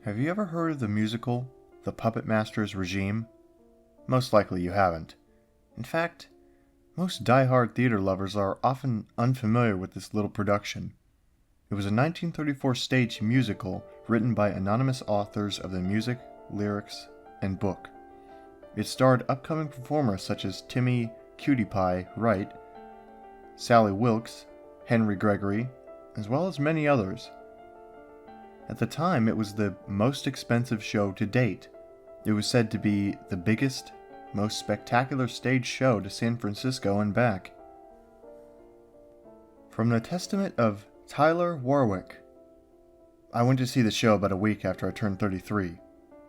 Have you ever heard of the musical, The Puppetmaster's Regime? Most likely you haven't. In fact, most die-hard theater lovers are often unfamiliar with this little production. It was a 1934 stage musical written by anonymous authors of the music, lyrics, and book. It starred upcoming performers such as Timmy Cutie Pie Wright, Sally Wilkes, Henry Gregory, as well as many others. At the time, it was the most expensive show to date. It was said to be the biggest, most spectacular stage show to San Francisco and back. From the testament of Tyler Warwick. I went to see the show about a week after I turned 33.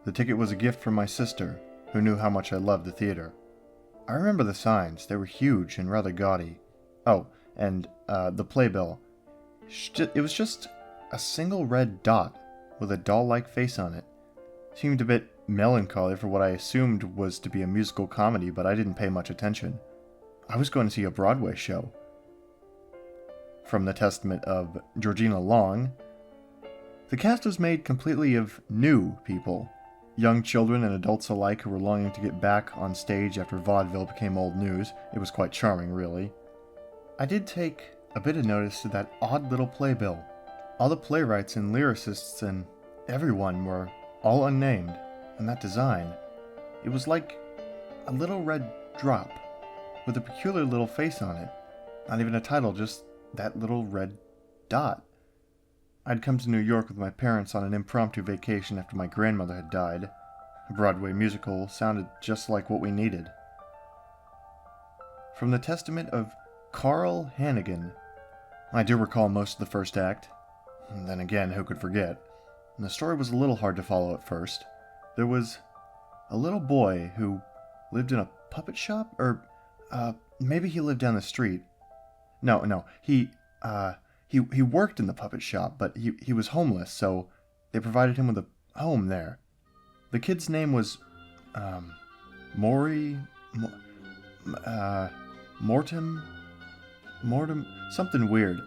The ticket was a gift from my sister, who knew how much I loved the theater. I remember the signs. They were huge and rather gaudy. Oh, and the playbill. It was just a single red dot with a doll-like face on it. Seemed a bit melancholy for what I assumed was to be a musical comedy, but I didn't pay much attention. I was going to see a Broadway show. From the testament of Georgina Long. The cast was made completely of new people. Young children and adults alike who were longing to get back on stage after vaudeville became old news. It was quite charming, really. I did take a bit of notice to that odd little playbill. All the playwrights and lyricists and everyone were all unnamed, and that design, it was like a little red drop with a peculiar little face on it. Not even a title, just that little red dot. I'd come to New York with my parents on an impromptu vacation after my grandmother had died. A Broadway musical sounded just like what we needed. From the testament of Carl Hannigan. I do recall most of the first act. And then again, who could forget? And the story was a little hard to follow at first. There was a little boy who lived in a puppet shop, or maybe he lived down the street. No, he worked in the puppet shop, but he was homeless, so they provided him with a home there. The kid's name was Mortem, something weird.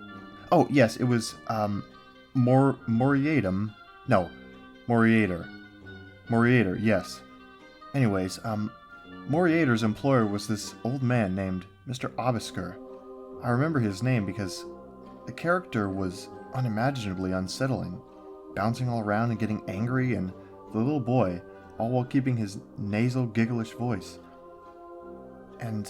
Oh, yes, it was Moriatum. No, Moriator, yes. Anyways, Moriator's employer was this old man named Mr. Obisker. I remember his name because the character was unimaginably unsettling, bouncing all around and getting angry, and the little boy, all while keeping his nasal, gigglish voice. And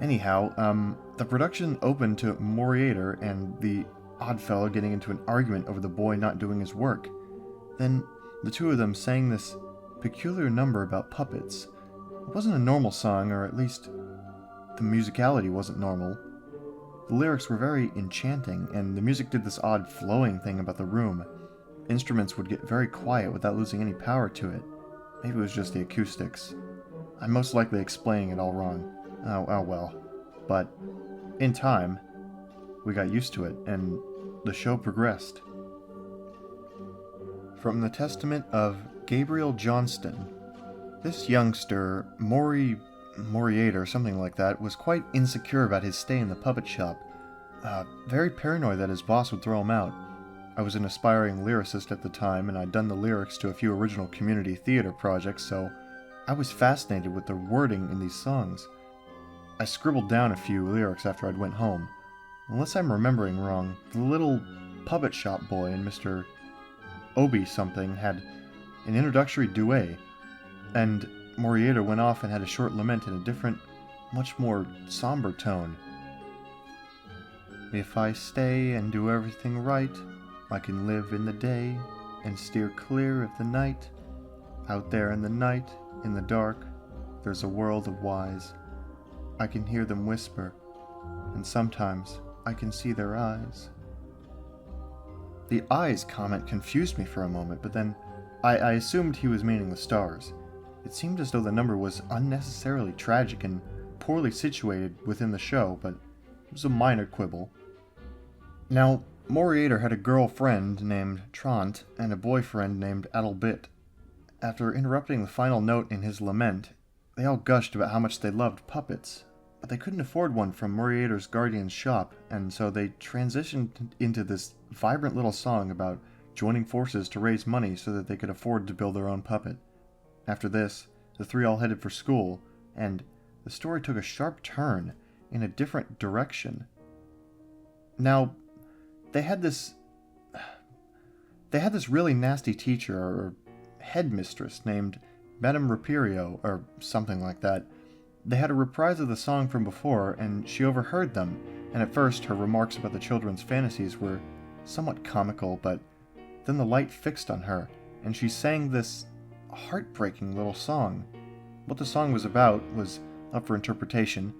anyhow, the production opened to Moriator and the odd fellow getting into an argument over the boy not doing his work. Then the two of them sang this peculiar number about puppets. It wasn't a normal song, or at least the musicality wasn't normal. The lyrics were very enchanting, and the music did this odd flowing thing about the room. Instruments would get very quiet without losing any power to it. Maybe it was just the acoustics. I'm most likely explaining it all wrong. Oh well. But in time, we got used to it, and the show progressed. From the testament of Gabriel Johnston. This youngster, Moriator, something like that, was quite insecure about his stay in the puppet shop. Very paranoid that his boss would throw him out. I was an aspiring lyricist at the time, and I'd done the lyrics to a few original community theater projects, so I was fascinated with the wording in these songs. I scribbled down a few lyrics after I'd went home. Unless I'm remembering wrong, the little puppet shop boy and Mr. Obi something had an introductory duet, and Moriator went off and had a short lament in a different, much more somber tone. If I stay and do everything right, I can live in the day and steer clear of the night. Out there in the night, in the dark, there's a world of wise. I can hear them whisper, and sometimes I can see their eyes. The eyes comment confused me for a moment, but then I assumed he was meaning the stars. It seemed as though the number was unnecessarily tragic and poorly situated within the show, but it was a minor quibble. Now, Moriator had a girlfriend named Trant and a boyfriend named Adalbit. After interrupting the final note in his lament, they all gushed about how much they loved puppets, but they couldn't afford one from Moriator's guardian's shop, and so they transitioned into this vibrant little song about joining forces to raise money so that they could afford to build their own puppet. After this, the three all headed for school, and the story took a sharp turn in a different direction. Now, they had this really nasty teacher or headmistress named Madame Rapirio, or something like that. They had a reprise of the song from before, and she overheard them, and at first her remarks about the children's fantasies were somewhat comical, but then the light fixed on her, and she sang this heartbreaking little song. What the song was about was up for interpretation.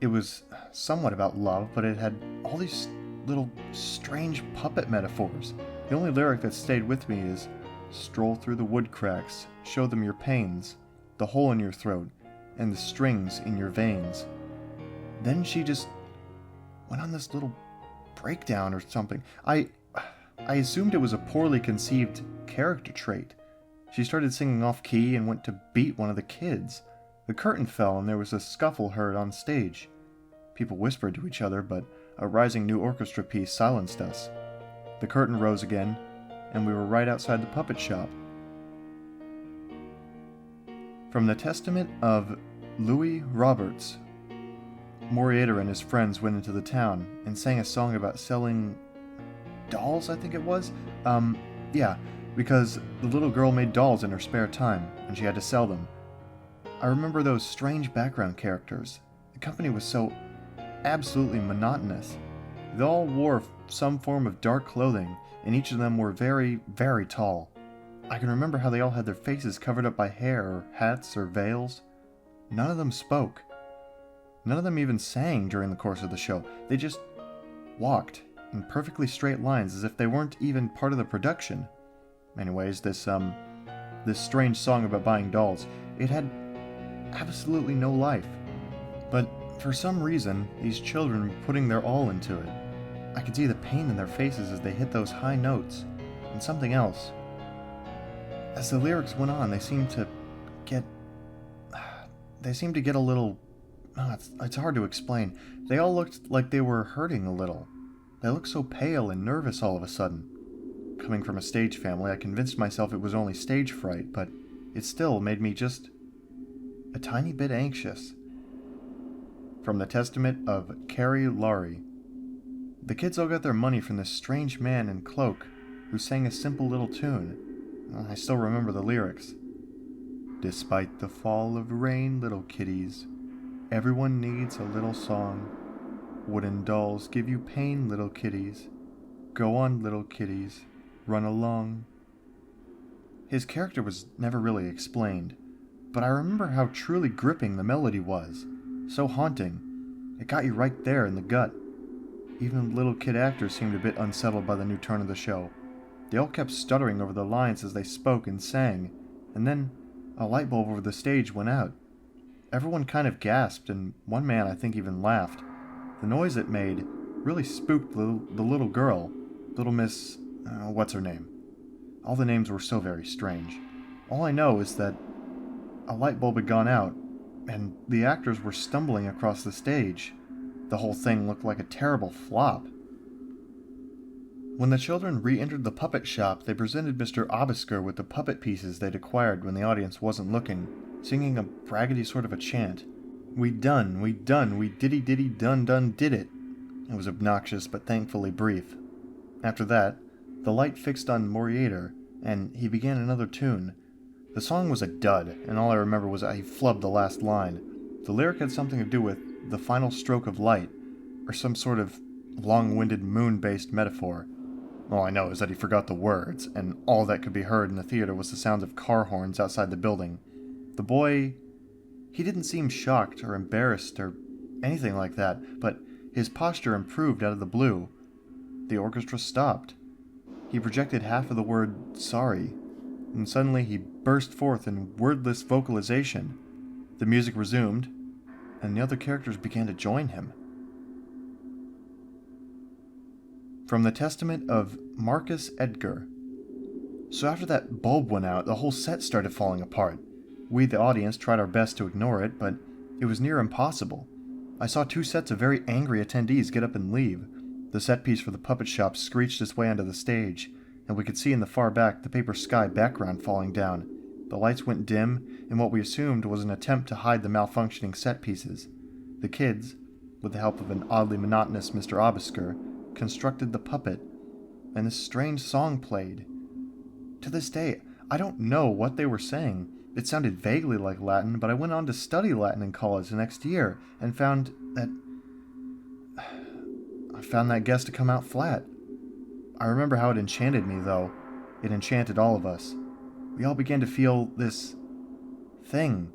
It was somewhat about love, but it had all these little strange puppet metaphors. The only lyric that stayed with me is, "Stroll through the wood cracks, show them your pains, the hole in your throat, and the strings in your veins." Then she just went on this little breakdown or something. I assumed it was a poorly conceived character trait. She started singing off-key and went to beat one of the kids. The curtain fell and there was a scuffle heard on stage. People whispered to each other, but a rising new orchestra piece silenced us. The curtain rose again, and we were right outside the puppet shop. From the Testament of Louis Roberts, Moriater and his friends went into the town and sang a song about selling dolls, I think it was? Yeah, because the little girl made dolls in her spare time, and she had to sell them. I remember those strange background characters. The company was so absolutely monotonous. They all wore some form of dark clothing, and each of them were very, very tall. I can remember how they all had their faces covered up by hair, or hats, or veils. None of them spoke. None of them even sang during the course of the show. They just walked in perfectly straight lines as if they weren't even part of the production. Anyways, this strange song about buying dolls, it had absolutely no life. But for some reason, these children were putting their all into it. I could see the pain in their faces as they hit those high notes, and something else. As the lyrics went on, they seemed to get a little... it's hard to explain. They all looked like they were hurting a little. They looked so pale and nervous all of a sudden. Coming from a stage family, I convinced myself it was only stage fright, but it still made me just a tiny bit anxious. From the Testament of Carrie Laurie. The kids all got their money from this strange man in cloak who sang a simple little tune. I still remember the lyrics. Despite the fall of rain, little kitties, everyone needs a little song. Wooden dolls give you pain, little kitties. Go on, little kitties, run along. His character was never really explained, but I remember how truly gripping the melody was. So haunting. It got you right there in the gut. Even the little kid actors seemed a bit unsettled by the new turn of the show. They all kept stuttering over the lines as they spoke and sang, and then a light bulb over the stage went out. Everyone kind of gasped, and one man I think even laughed. The noise it made really spooked the little girl, little Miss... what's her name? All the names were so very strange. All I know is that a light bulb had gone out, and the actors were stumbling across the stage. The whole thing looked like a terrible flop. When the children re-entered the puppet shop, they presented Mr. Obisker with the puppet pieces they'd acquired when the audience wasn't looking, singing a braggedy sort of a chant. We diddy diddy done did it. It was obnoxious but thankfully brief. After that, the light fixed on Moriater, and he began another tune. The song was a dud, and all I remember was he flubbed the last line. The lyric had something to do with the final stroke of light, or some sort of long-winded moon-based metaphor. All I know is that he forgot the words, and all that could be heard in the theater was the sounds of car horns outside the building. The boy, he didn't seem shocked or embarrassed or anything like that, but his posture improved out of the blue. The orchestra stopped. He projected half of the word sorry, and suddenly he burst forth in wordless vocalization. The music resumed, and the other characters began to join him. From the Testament of Marcus Edgar. So after that bulb went out, the whole set started falling apart. We, the audience, tried our best to ignore it, but it was near impossible. I saw 2 sets of very angry attendees get up and leave. The set piece for the puppet shop screeched its way onto the stage. and we could see in the far back the paper sky background falling down. The lights went dim in what we assumed was an attempt to hide the malfunctioning set pieces. The kids, with the help of an oddly monotonous Mr. Obisker, constructed the puppet, and this strange song played. To this day, I don't know what they were saying. It sounded vaguely like Latin, but I went on to study Latin in college the next year and found that guess to come out flat. I remember how it enchanted me, though. It enchanted all of us. We all began to feel this thing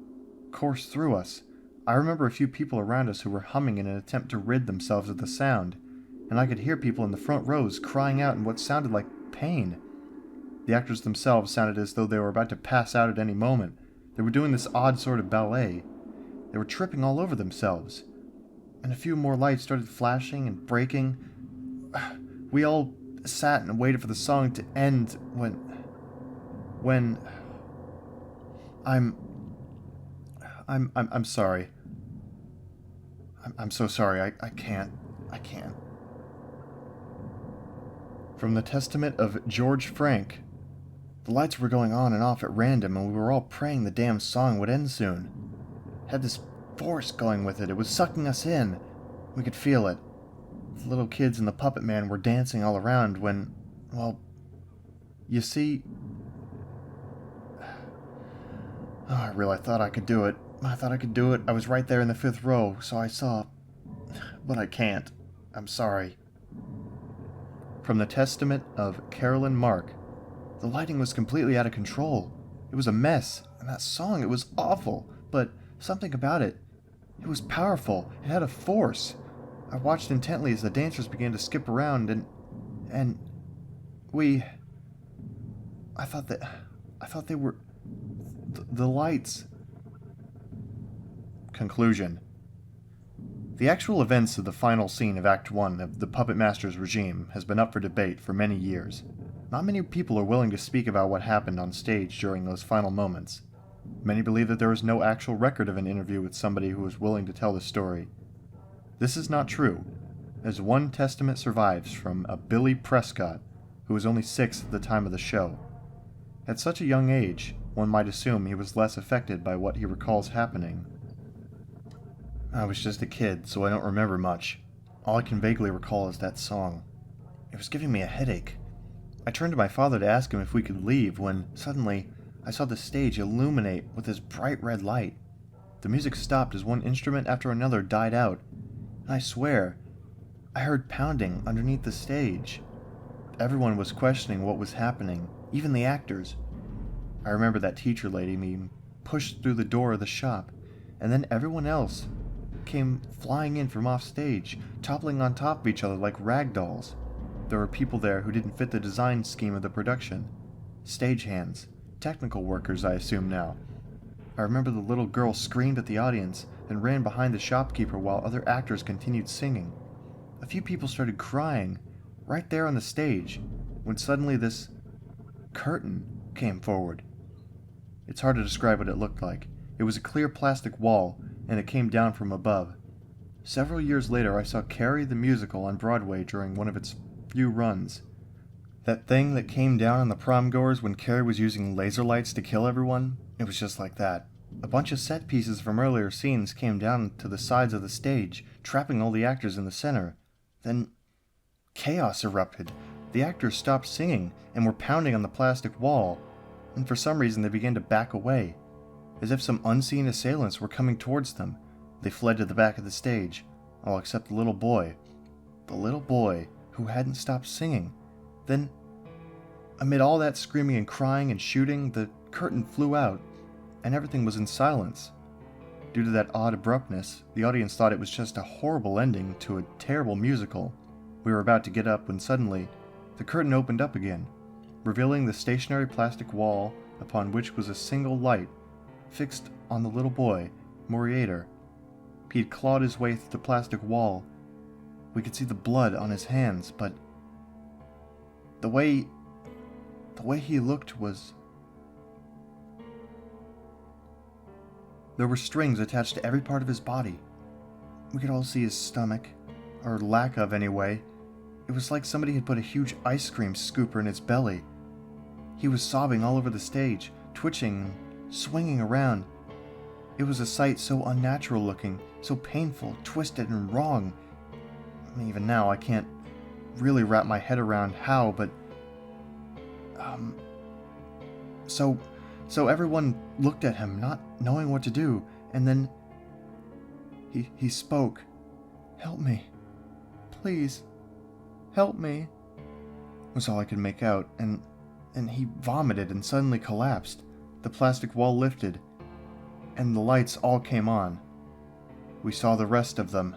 course through us. I remember a few people around us who were humming in an attempt to rid themselves of the sound, and I could hear people in the front rows crying out in what sounded like pain. The actors themselves sounded as though they were about to pass out at any moment. They were doing this odd sort of ballet. They were tripping all over themselves. And a few more lights started flashing and breaking. We all sat and waited for the song to end when I'm sorry. I'm so sorry. I can't. From the Testament of George Frank. The lights were going on and off at random, and we were all praying the damn song would end soon. It had this force going with it. It was sucking us in. We could feel it. The little kids and the puppet man were dancing all around when, well, you see... Oh, I thought I could do it. I was right there in the 5th row, so I saw... But I can't. I'm sorry. From the Testament of Carolyn Mark. The lighting was completely out of control. It was a mess, and that song, it was awful, but something about it. It was powerful. It had a force. I watched intently as the dancers began to skip around, and I thought they were... The lights. Conclusion. The actual events of the final scene of Act 1 of the Puppetmaster's regime has been up for debate for many years. Not many people are willing to speak about what happened on stage during those final moments. Many believe that there is no actual record of an interview with somebody who was willing to tell the story. This is not true, as one testament survives from a Billy Prescott, who was only 6 at the time of the show. At such a young age, one might assume he was less affected by what he recalls happening. I was just a kid, so I don't remember much. All I can vaguely recall is that song. It was giving me a headache. I turned to my father to ask him if we could leave when, suddenly, I saw the stage illuminate with this bright red light. The music stopped as one instrument after another died out, and I swear, I heard pounding underneath the stage. Everyone was questioning what was happening, even the actors. I remember that teacher lady being pushed through the door of the shop, and then everyone else came flying in from off stage, toppling on top of each other like rag dolls. There were people there who didn't fit the design scheme of the production. Stagehands, technical workers, I assume now. I remember the little girl screamed at the audience and ran behind the shopkeeper while other actors continued singing. A few people started crying right there on the stage when suddenly this curtain came forward. It's hard to describe what it looked like. It was a clear plastic wall, and it came down from above. Several years later, I saw Carrie the musical on Broadway during one of its few runs. That thing that came down on the prom-goers when Carrie was using laser lights to kill everyone, it was just like that. A bunch of set pieces from earlier scenes came down to the sides of the stage, trapping all the actors in the center. Then, chaos erupted. The actors stopped singing and were pounding on the plastic wall, and for some reason they began to back away. As if some unseen assailants were coming towards them, they fled to the back of the stage, all except the little boy. The little boy who hadn't stopped singing. Then, amid all that screaming and crying and shooting, the curtain flew out, and everything was in silence. Due to that odd abruptness, the audience thought it was just a horrible ending to a terrible musical. We were about to get up when suddenly, the curtain opened up again, revealing the stationary plastic wall upon which was a single light, fixed on the little boy, Moriater. He had clawed his way through the plastic wall. We could see the blood on his hands, but the way he looked was... There were strings attached to every part of his body. We could all see his stomach, or lack of anyway. It was like somebody had put a huge ice cream scooper in his belly. He was sobbing all over the stage, twitching and swinging around. It was a sight so unnatural looking, so painful, twisted, and wrong. Even now, I can't really wrap my head around how, but... So everyone looked at him, not knowing what to do, and then... He spoke. "Help me. Please. Help me," was all I could make out, and he vomited and suddenly collapsed. The plastic wall lifted, and the lights all came on. We saw the rest of them.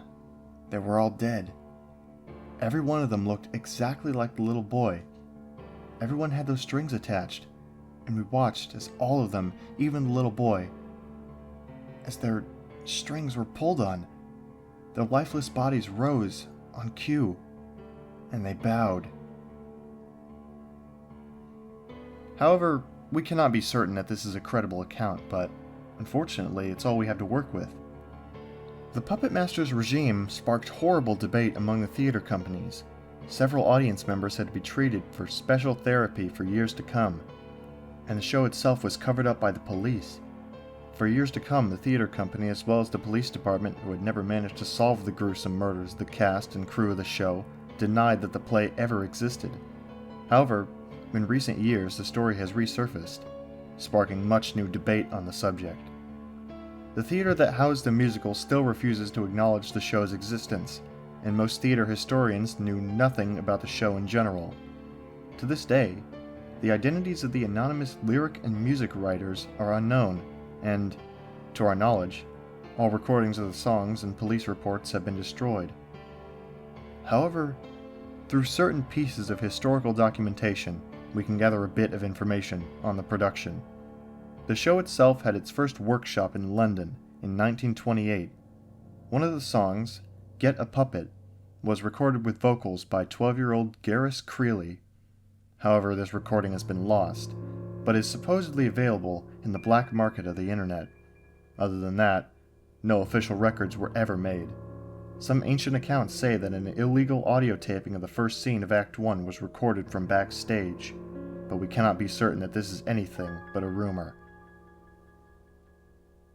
They were all dead. Every one of them looked exactly like the little boy. Everyone had those strings attached, and we watched as all of them, even the little boy, as their strings were pulled on, their lifeless bodies rose on cue, and they bowed. However, we cannot be certain that this is a credible account, but unfortunately, it's all we have to work with. The Puppetmaster's regime sparked horrible debate among the theater companies. Several audience members had to be treated for special therapy for years to come, and the show itself was covered up by the police. For years to come, the theater company, as well as the police department, who had never managed to solve the gruesome murders of the cast and crew of the show, denied that the play ever existed. However, in recent years, the story has resurfaced, sparking much new debate on the subject. The theater that housed the musical still refuses to acknowledge the show's existence, and most theater historians knew nothing about the show in general. To this day, the identities of the anonymous lyric and music writers are unknown, and, to our knowledge, all recordings of the songs and police reports have been destroyed. However, through certain pieces of historical documentation, we can gather a bit of information on the production. The show itself had its first workshop in London in 1928. One of the songs, "Get a Puppet," was recorded with vocals by 12-year-old Garris Creeley. However, this recording has been lost, but is supposedly available in the black market of the internet. Other than that, no official records were ever made. Some ancient accounts say that an illegal audio taping of the first scene of Act 1 was recorded from backstage, but we cannot be certain that this is anything but a rumor.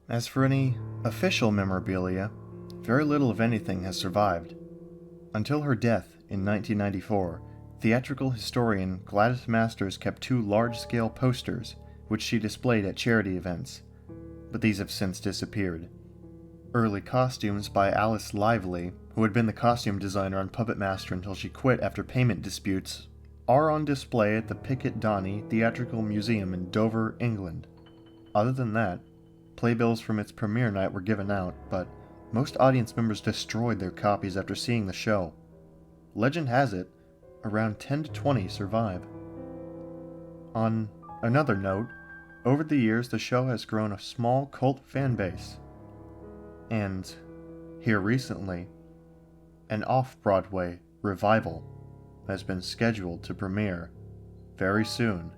As for any official memorabilia, very little of anything has survived. Until her death in 1994, theatrical historian Gladys Masters kept 2 large-scale posters, which she displayed at charity events, but these have since disappeared. Early costumes by Alice Lively, who had been the costume designer on Puppetmaster until she quit after payment disputes, are on display at the Pickett Donny Theatrical Museum in Dover, England. Other than that, playbills from its premiere night were given out, but most audience members destroyed their copies after seeing the show. Legend has it, around 10 to 20 survive. On another note, over the years the show has grown a small cult fan base. And, here recently, an off-Broadway revival has been scheduled to premiere very soon.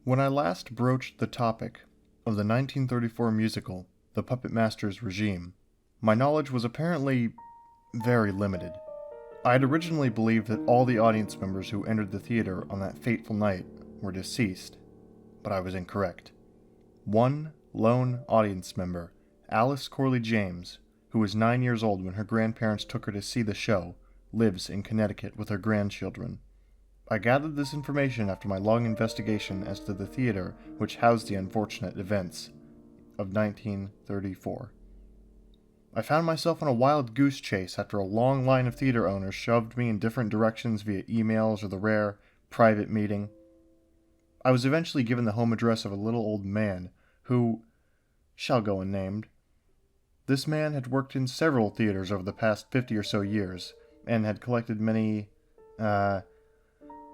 When I last broached the topic of the 1934 musical, The Puppetmaster's Regime, my knowledge was apparently very limited. I had originally believed that all the audience members who entered the theater on that fateful night were deceased, but I was incorrect. One lone audience member, Alice Corley James, who was 9 years old when her grandparents took her to see the show, lives in Connecticut with her grandchildren. I gathered this information after my long investigation as to the theater which housed the unfortunate events of 1934. I found myself on a wild goose chase after a long line of theater owners shoved me in different directions via emails or the rare private meeting. I was eventually given the home address of a little old man who shall go unnamed. This man had worked in several theaters over the past 50 or so years and had collected many,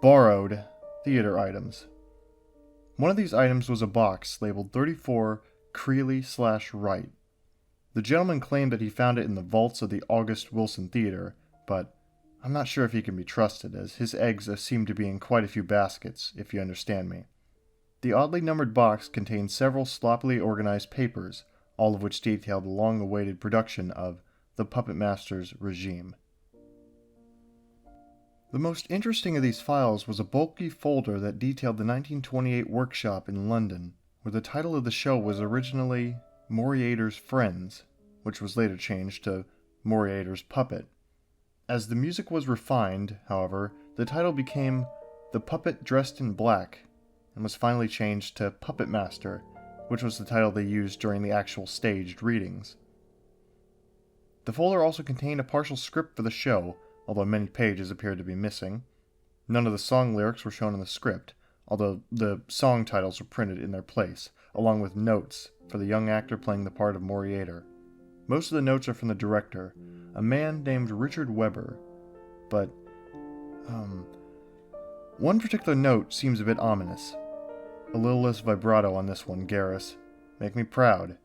borrowed theater items. One of these items was a box labeled 34 Creeley/Wright. The gentleman claimed that he found it in the vaults of the August Wilson Theater, but I'm not sure if he can be trusted, as his eggs seem to be in quite a few baskets, if you understand me. The oddly numbered box contained several sloppily organized papers, all of which detailed the long-awaited production of the Puppetmaster's regime. The most interesting of these files was a bulky folder that detailed the 1928 workshop in London, where the title of the show was originally Moriator's Friends, which was later changed to Moriator's Puppet. As the music was refined, however, the title became The Puppet Dressed in Black, and was finally changed to Puppetmaster, which was the title they used during the actual staged readings. The folder also contained a partial script for the show, although many pages appeared to be missing. None of the song lyrics were shown in the script, although the song titles were printed in their place, along with notes for the young actor playing the part of Moriator. Most of the notes are from the director, a man named Richard Webber, but, one particular note seems a bit ominous. A little less vibrato on this one, Garrus. Make me proud.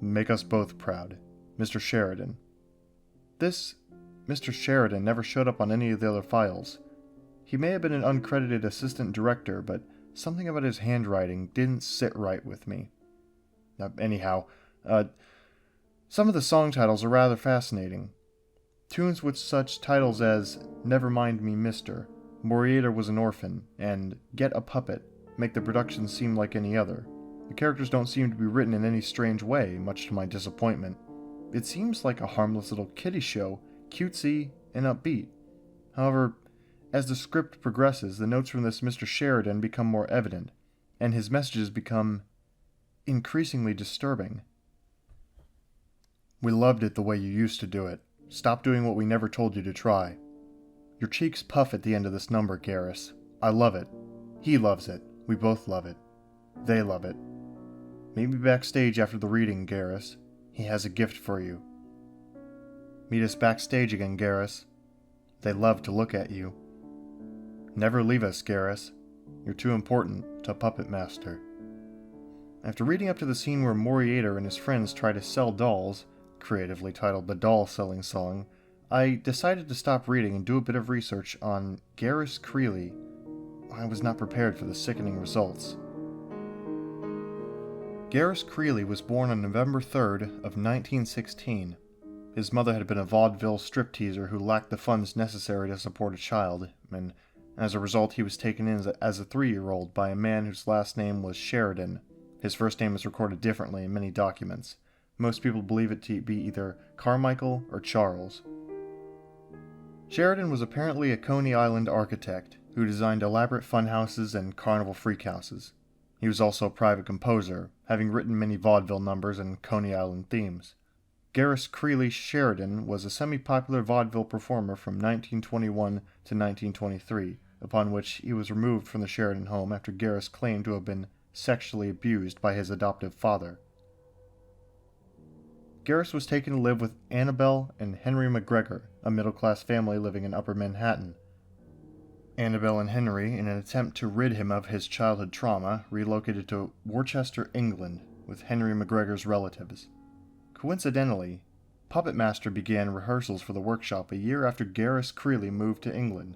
Make us both proud. Mr. Sheridan. This Mr. Sheridan never showed up on any of the other files. He may have been an uncredited assistant director, but something about his handwriting didn't sit right with me. Some of the song titles are rather fascinating. Tunes with such titles as Never Mind Me, Mister, Moriator Was an Orphan, and Get a Puppet make the production seem like any other. The characters don't seem to be written in any strange way, much to my disappointment. It seems like a harmless little kiddie show, cutesy and upbeat. However, as the script progresses, the notes from this Mr. Sheridan become more evident, and his messages become increasingly disturbing. We loved it the way you used to do it. Stop doing what we never told you to try. Your cheeks puff at the end of this number, Garrus. I love it. He loves it. We both love it. They love it. Meet me backstage after the reading, Garrus. He has a gift for you. Meet us backstage again, Garrus. They love to look at you. Never leave us, Garrus. You're too important to Puppetmaster. After reading up to the scene where Moriator and his friends try to sell dolls, creatively titled The Doll Selling Song, I decided to stop reading and do a bit of research on Garrus Creeley. I was not prepared for the sickening results. Garrus Creeley was born on November 3rd of 1916. His mother had been a vaudeville stripteaser who lacked the funds necessary to support a child, and as a result he was taken in as a 3-year-old by a man whose last name was Sheridan. His first name is recorded differently in many documents. Most people believe it to be either Carmichael or Charles. Sheridan was apparently a Coney Island architect who designed elaborate funhouses and carnival freakhouses. He was also a private composer, having written many vaudeville numbers and Coney Island themes. Garrus Creeley Sheridan was a semi-popular vaudeville performer from 1921 to 1923, upon which he was removed from the Sheridan home after Garrus claimed to have been sexually abused by his adoptive father. Garrus was taken to live with Annabelle and Henry McGregor, a middle-class family living in Upper Manhattan. Annabelle and Henry, in an attempt to rid him of his childhood trauma, relocated to Worcester, England, with Henry McGregor's relatives. Coincidentally, Puppetmaster began rehearsals for the workshop a year after Garrus Creeley moved to England.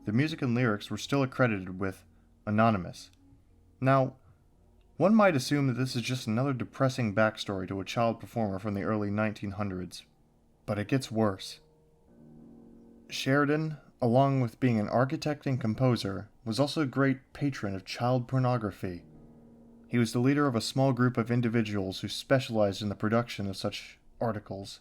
The music and lyrics were still accredited with Anonymous. Now, one might assume that this is just another depressing backstory to a child performer from the early 1900s, but it gets worse. Sheridan, along with being an architect and composer, was also a great patron of child pornography. He was the leader of a small group of individuals who specialized in the production of such articles.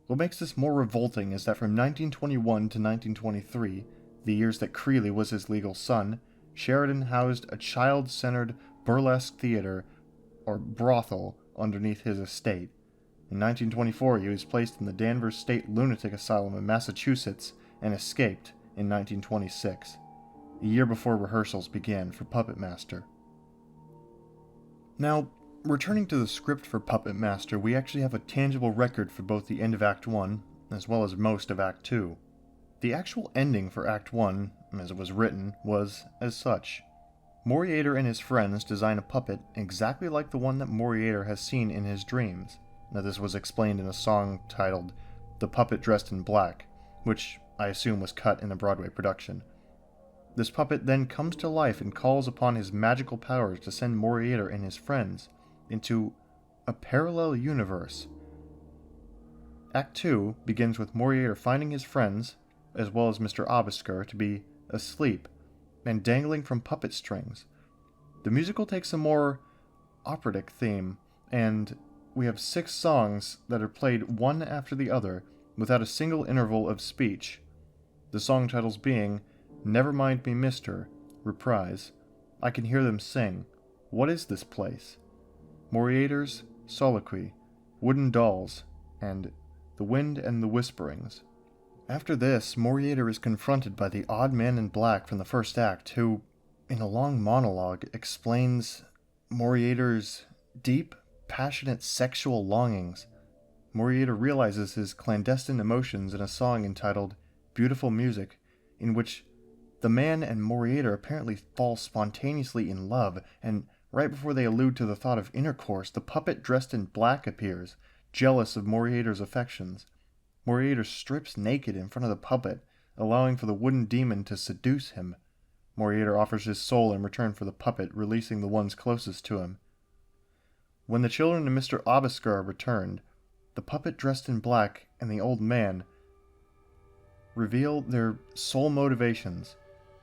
What makes this more revolting is that from 1921 to 1923, the years that Creeley was his legal son, Sheridan housed a child-centered burlesque theater, or brothel, underneath his estate. In 1924, he was placed in the Danvers State Lunatic Asylum in Massachusetts and escaped in 1926, a year before rehearsals began for Puppetmaster. Now, returning to the script for Puppetmaster, we actually have a tangible record for both the end of Act 1, as well as most of Act 2. The actual ending for Act 1, as it was written, was as such. Moriator and his friends design a puppet exactly like the one that Moriator has seen in his dreams. Now, this was explained in a song titled The Puppet Dressed in Black, which I assume was cut in a Broadway production. This puppet then comes to life and calls upon his magical powers to send Moriater and his friends into a parallel universe. Act 2 begins with Moriater finding his friends, as well as Mr. Obiskur, to be asleep and dangling from puppet strings. The musical takes a more operatic theme, and we have 6 songs that are played one after the other without a single interval of speech. The song titles being Never Mind Me Mister, Reprise, I Can Hear Them Sing, What Is This Place?, Moriater's Soliloquy, Wooden Dolls, and The Wind and the Whisperings. After this, Moriater is confronted by the odd man in black from the first act, who, in a long monologue, explains Moriater's deep, passionate sexual longings. Moriater realizes his clandestine emotions in a song entitled Beautiful Music, in which the man and Moriater apparently fall spontaneously in love, and right before they allude to the thought of intercourse, the puppet dressed in black appears, jealous of Moriater's affections. Moriater strips naked in front of the puppet, allowing for the wooden demon to seduce him. Moriater offers his soul in return for the puppet, releasing the ones closest to him. When the children and Mr. Obiskur are returned, the puppet dressed in black and the old man reveal their sole motivations: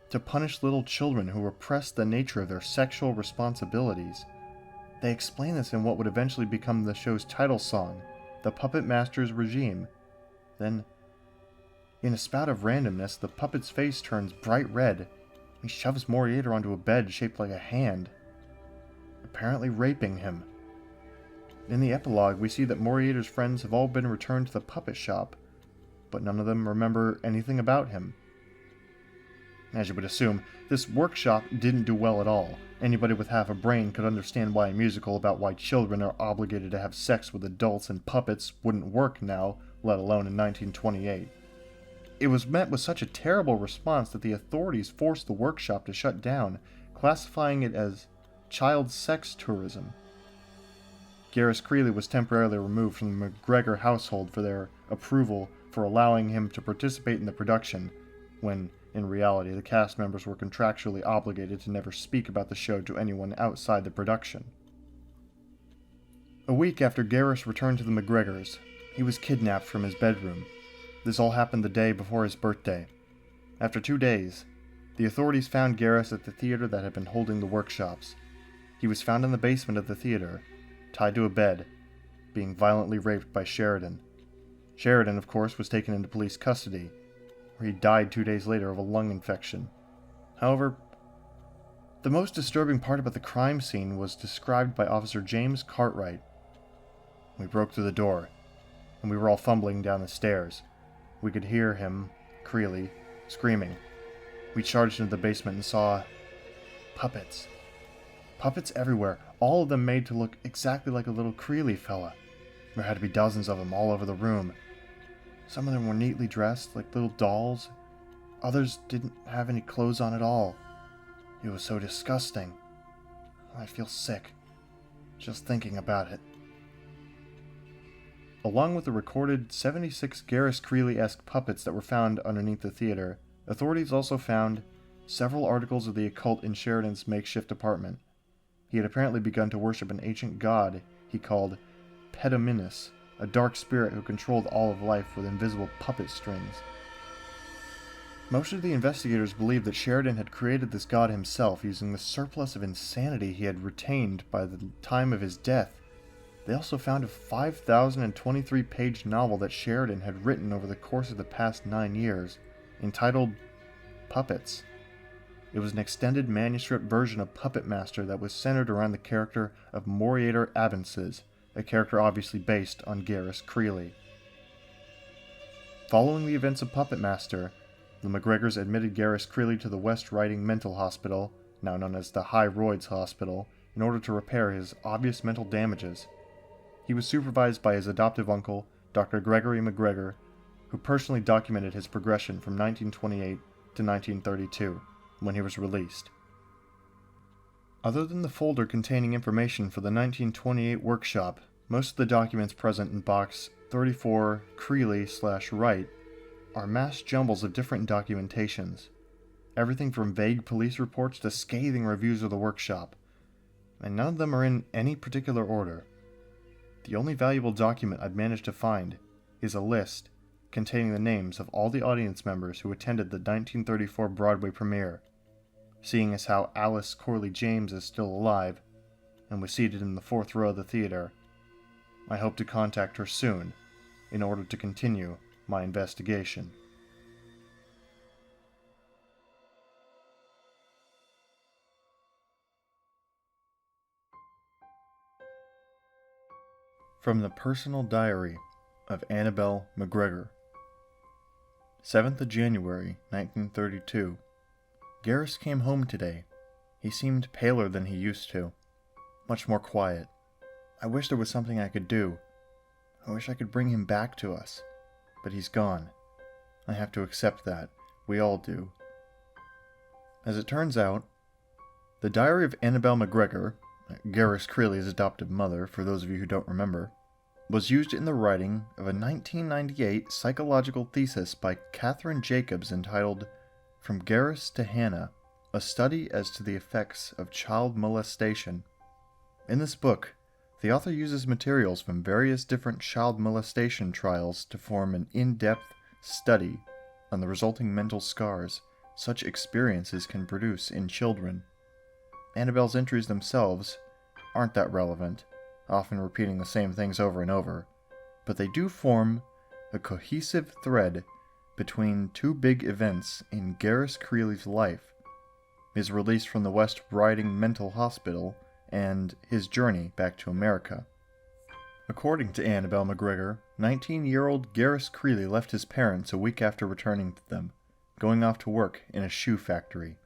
to punish little children who repress the nature of their sexual responsibilities. They explain this in what would eventually become the show's title song, The Puppetmaster's Regime. Then, in a spout of randomness, the puppet's face turns bright red. He shoves Moriater onto a bed shaped like a hand, apparently raping him. In the epilogue, we see that Moriater's friends have all been returned to the puppet shop, but none of them remember anything about him. As you would assume, this workshop didn't do well at all. Anybody with half a brain could understand why a musical about why children are obligated to have sex with adults and puppets wouldn't work now, let alone in 1928. It was met with such a terrible response that the authorities forced the workshop to shut down, classifying it as child sex tourism. Garrus Creeley was temporarily removed from the McGregor household for their approval for allowing him to participate in the production, when, in reality, the cast members were contractually obligated to never speak about the show to anyone outside the production. A week after Garrus returned to the McGregors, he was kidnapped from his bedroom. This all happened the day before his birthday. After 2 days, the authorities found Garrus at the theater that had been holding the workshops. He was found in the basement of the theater, tied to a bed, being violently raped by Sheridan. Sheridan, of course, was taken into police custody, where he died 2 days later of a lung infection. However, the most disturbing part about the crime scene was described by Officer James Cartwright. We broke through the door, and we were all fumbling down the stairs. We could hear him, Creeley, screaming. We charged into the basement and saw puppets. Puppets everywhere, all of them made to look exactly like a little Creeley fella. There had to be dozens of them all over the room. Some of them were neatly dressed, like little dolls. Others didn't have any clothes on at all. It was so disgusting. I feel sick, just thinking about it. Along with the recorded 76 Garrus Creeley-esque puppets that were found underneath the theater, authorities also found several articles of the occult in Sheridan's makeshift apartment. He had apparently begun to worship an ancient god he called Pedominus, a dark spirit who controlled all of life with invisible puppet strings. Most of the investigators believed that Sheridan had created this god himself using the surplus of insanity he had retained by the time of his death. They also found a 5,023-page novel that Sheridan had written over the course of the past 9 years, entitled Puppets. It was an extended manuscript version of Puppetmaster that was centered around the character of Moriater Abences, a character obviously based on Garrus Creeley. Following the events of Puppetmaster, the McGregors admitted Garrus Creeley to the West Riding Mental Hospital, now known as the High Roids Hospital, in order to repair his obvious mental damages. He was supervised by his adoptive uncle, Dr. Gregory McGregor, who personally documented his progression from 1928 to 1932, when he was released. Other than the folder containing information for the 1928 workshop, most of the documents present in box 34 Creeley/Wright are mass jumbles of different documentations, everything from vague police reports to scathing reviews of the workshop, and none of them are in any particular order. The only valuable document I've managed to find is a list containing the names of all the audience members who attended the 1934 Broadway premiere. Seeing as how Alice Corley James is still alive and was seated in the 4th row of the theater, I hope to contact her soon in order to continue my investigation. From the Personal Diary of Annabelle McGregor. 7th of January, 1932. Garrus came home today. He seemed paler than he used to. Much more quiet. I wish there was something I could do. I wish I could bring him back to us. But he's gone. I have to accept that. We all do. As it turns out, the Diary of Annabelle McGregor, Garrus Creeley's adoptive mother, for those of you who don't remember, was used in the writing of a 1998 psychological thesis by Catherine Jacobs entitled From Garrus to Hannah, a study as to the effects of child molestation. In this book, the author uses materials from various different child molestation trials to form an in-depth study on the resulting mental scars such experiences can produce in children. Annabelle's entries themselves aren't that relevant, often repeating the same things over and over, but they do form a cohesive thread between two big events in Garrus Creeley's life: his release from the West Riding Mental Hospital and his journey back to America. According to Annabelle McGregor, 19-year-old Garrus Creeley left his parents a week after returning to them, going off to work in a shoe factory.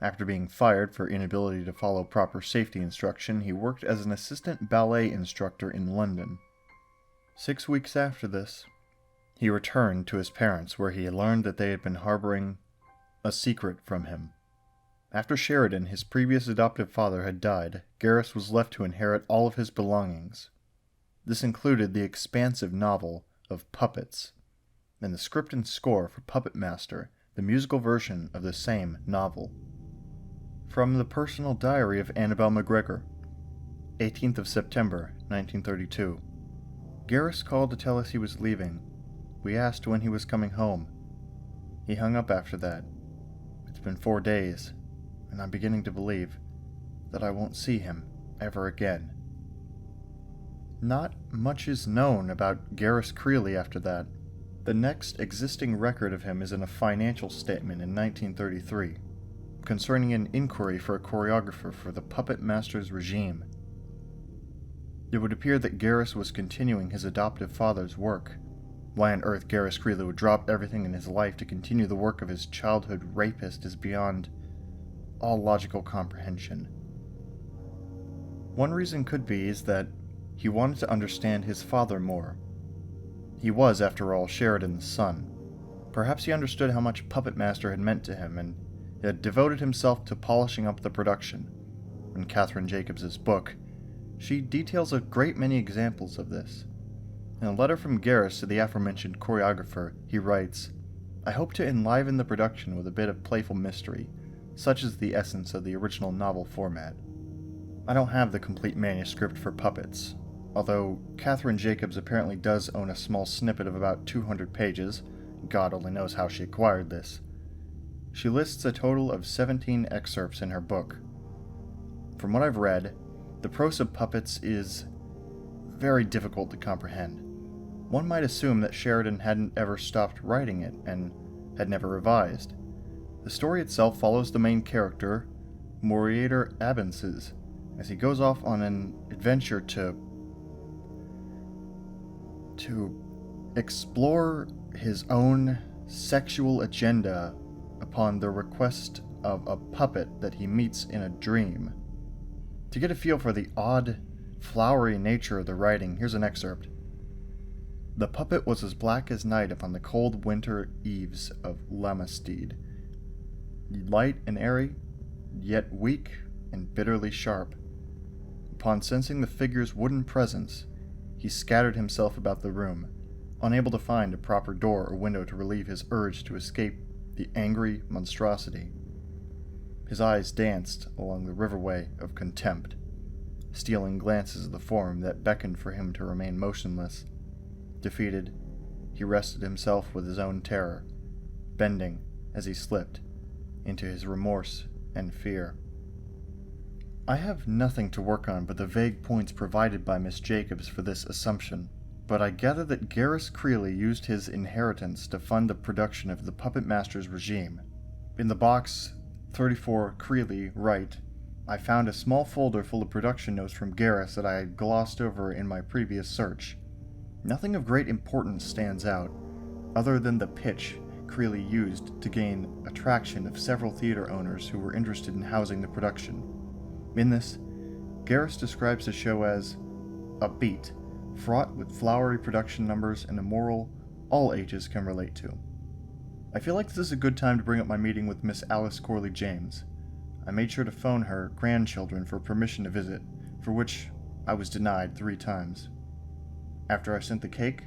After being fired for inability to follow proper safety instruction, he worked as an assistant ballet instructor in London. 6 weeks after this, he returned to his parents, where he learned that they had been harboring a secret from him. After Sheridan, his previous adoptive father, had died, Garrus was left to inherit all of his belongings. This included the expansive novel of Puppets, and the script and score for Puppetmaster, the musical version of the same novel. From the Personal Diary of Annabelle McGregor, 18th of September, 1932. Garrus called to tell us he was leaving. We asked when he was coming home. He hung up after that. It's been 4 days, and I'm beginning to believe that I won't see him ever again. Not much is known about Garrus Creeley after that. The next existing record of him is in a financial statement in 1933, concerning an inquiry for a choreographer for the Puppetmaster's regime. It would appear that Garrus was continuing his adoptive father's work. Why on earth Garrus Creeley would drop everything in his life to continue the work of his childhood rapist is beyond all logical comprehension. One reason could be is that he wanted to understand his father more. He was, after all, Sheridan's son. Perhaps he understood how much Puppetmaster had meant to him, and had devoted himself to polishing up the production. In Catherine Jacobs' book, she details a great many examples of this. In a letter from Garrus to the aforementioned choreographer, he writes, "I hope to enliven the production with a bit of playful mystery, such is the essence of the original novel format." I don't have the complete manuscript for Puppets, although Catherine Jacobs apparently does own a small snippet of about 200 pages. God only knows how she acquired this. She lists a total of 17 excerpts in her book. From what I've read, the prose of Puppets is very difficult to comprehend. One might assume that Sheridan hadn't ever stopped writing it and had never revised. The story itself follows the main character, Moriater Abanses, as he goes off on an adventure to explore his own sexual agenda upon the request of a puppet that he meets in a dream. To get a feel for the odd, flowery nature of the writing, here's an excerpt. "The puppet was as black as night upon the cold winter eaves of Lamastede, light and airy, yet weak and bitterly sharp. Upon sensing the figure's wooden presence, he scattered himself about the room, unable to find a proper door or window to relieve his urge to escape the angry monstrosity. His eyes danced along the riverway of contempt, stealing glances of the form that beckoned for him to remain motionless. Defeated, he rested himself with his own terror, bending as he slipped into his remorse and fear. I have nothing to work on but the vague points provided by Miss Jacobs for this assumption, but I gather that Garrus Creeley used his inheritance to fund the production of the Puppetmaster's regime. In the box 34 Creeley, right, I found a small folder full of production notes from Garrus that I had glossed over in my previous search. Nothing of great importance stands out, other than the pitch Creeley used to gain attraction of several theater owners who were interested in housing the production. In this, Garrus describes the show as upbeat, fraught with flowery production numbers and a moral all ages can relate to. I feel like this is a good time to bring up my meeting with Miss Alice Corley James. I made sure to phone her grandchildren for permission to visit, for which I was denied 3 times. After I sent the cake,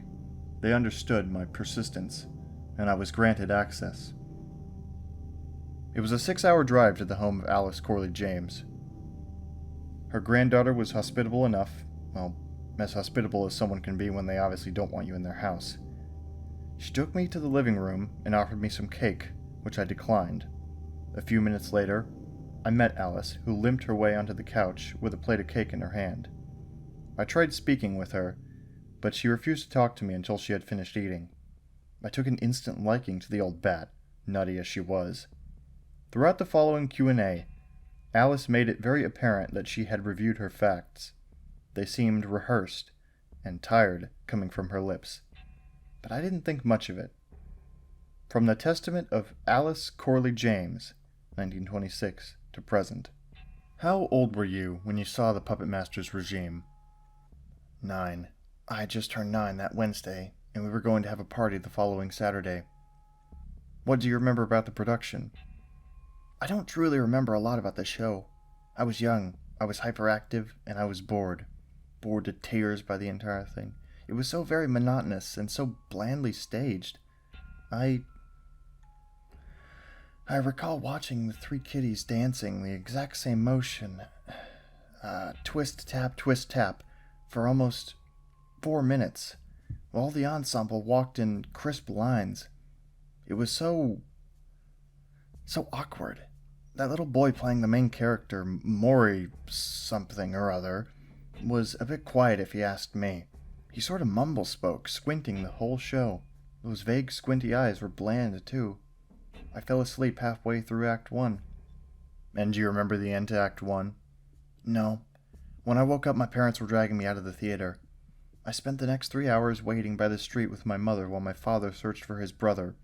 they understood my persistence, and I was granted access. It was a 6-hour drive to the home of Alice Corley James. Her granddaughter was hospitable enough, well, as hospitable as someone can be when they obviously don't want you in their house. She took me to the living room and offered me some cake, which I declined. A few minutes later, I met Alice, who limped her way onto the couch with a plate of cake in her hand. I tried speaking with her, but she refused to talk to me until she had finished eating. I took an instant liking to the old bat, nutty as she was. Throughout the following Q&A, Alice made it very apparent that she had reviewed her facts. They seemed rehearsed and tired coming from her lips, but I didn't think much of it. From the Testament of Alice Corley James, 1926, to present. How old were you when you saw the Puppetmaster's regime? 9. I had just turned 9 that Wednesday, and we were going to have a party the following Saturday. What do you remember about the production? I don't truly remember a lot about the show. I was young, I was hyperactive, and I was bored. Bored to tears by the entire thing. It was so very monotonous and so blandly staged. I recall watching the 3 kiddies dancing the exact same motion, twist, tap, for almost 4 minutes, while the ensemble walked in crisp lines. It was so awkward. That little boy playing the main character, Maury something or other, was a bit quiet if you asked me. He sort of mumble-spoke, squinting the whole show. Those vague squinty eyes were bland, too. I fell asleep halfway through Act 1. And do you remember the end to Act 1? No. When I woke up, my parents were dragging me out of the theater. I spent the next 3 hours waiting by the street with my mother while my father searched for his brother.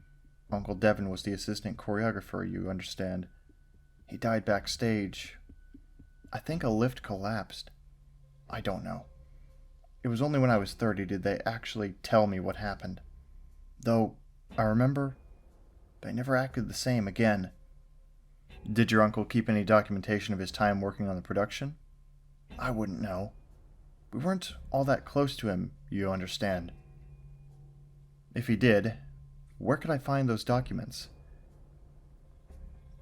Uncle Devin was the assistant choreographer, you understand. He died backstage. I think a lift collapsed. I don't know. It was only when I was 30 did they actually tell me what happened. Though, I remember, they never acted the same again. Did your uncle keep any documentation of his time working on the production? I wouldn't know. We weren't all that close to him, you understand. If he did, where could I find those documents?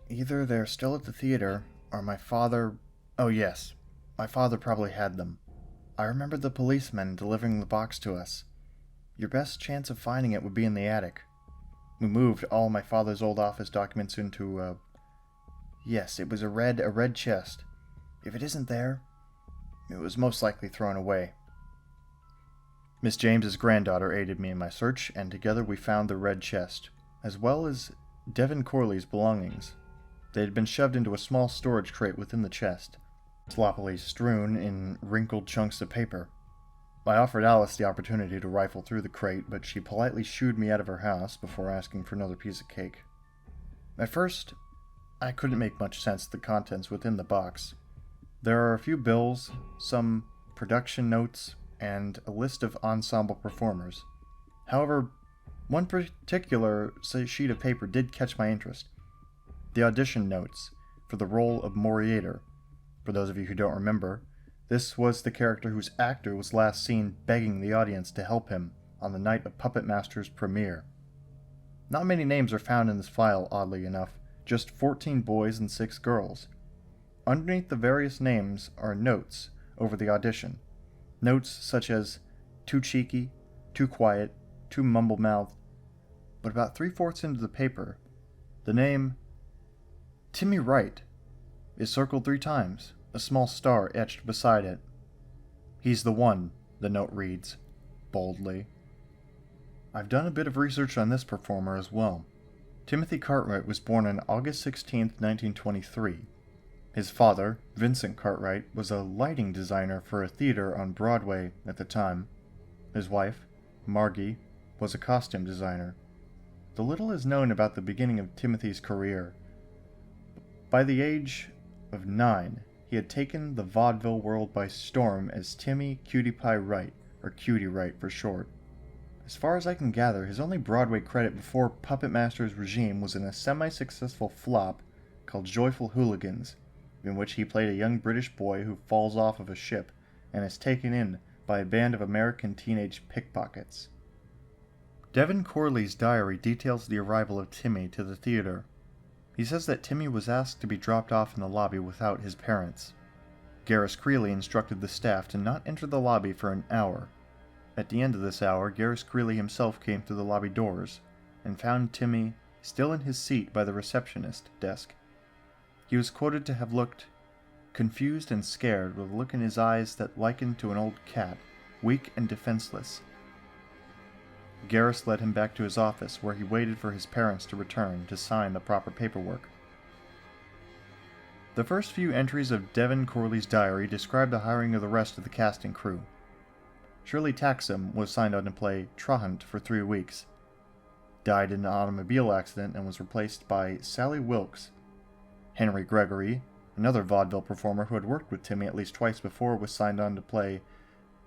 Either they're still at the theater, or my father... Oh yes, my father probably had them. I remember the policeman delivering the box to us. Your best chance of finding it would be in the attic. We moved all my father's old office documents into Yes, it was a red chest. If it isn't there, it was most likely thrown away. Miss James's granddaughter aided me in my search, and together we found the red chest, as well as Devin Corley's belongings. They had been shoved into a small storage crate within the chest, sloppily strewn in wrinkled chunks of paper. I offered Alice the opportunity to rifle through the crate, but she politely shooed me out of her house before asking for another piece of cake. At first, I couldn't make much sense of the contents within the box. There are a few bills, some production notes, and a list of ensemble performers. However, one particular sheet of paper did catch my interest. The audition notes for the role of Moriator. For those of you who don't remember, this was the character whose actor was last seen begging the audience to help him on the night of Puppetmaster's premiere. Not many names are found in this file, oddly enough, just 14 boys and 6 girls. Underneath the various names are notes over the audition. Notes such as, too cheeky, too quiet, too mumble-mouthed. But about 3/4 into the paper, the name Timmy Wright is circled 3 times, a small star etched beside it. He's the one, the note reads, boldly. I've done a bit of research on this performer as well. Timothy Cartwright was born on August 16, 1923. His father, Vincent Cartwright, was a lighting designer for a theater on Broadway at the time. His wife, Margie, was a costume designer. The little is known about the beginning of Timothy's career. By the age of 9, he had taken the vaudeville world by storm as Timmy Cutie Pie Wright, or Cutie Wright for short. As far as I can gather, his only Broadway credit before Puppetmaster's regime was in a semi-successful flop called Joyful Hooligans, in which he played a young British boy who falls off of a ship and is taken in by a band of American teenage pickpockets. Devin Corley's diary details the arrival of Timmy to the theater. He says that Timmy was asked to be dropped off in the lobby without his parents. Garris Creeley instructed the staff to not enter the lobby for an hour. At the end of this hour, Garris Creeley himself came through the lobby doors and found Timmy still in his seat by the receptionist desk. He was quoted to have looked confused and scared, with a look in his eyes that likened to an old cat, weak and defenseless. Garris led him back to his office, where he waited for his parents to return to sign the proper paperwork. The first few entries of Devin Corley's diary describe the hiring of the rest of the casting crew. Shirley Taxam was signed on to play Trahunt for 3 weeks, died in an automobile accident, and was replaced by Sally Wilkes. Henry Gregory, another vaudeville performer who had worked with Timmy at least twice before, was signed on to play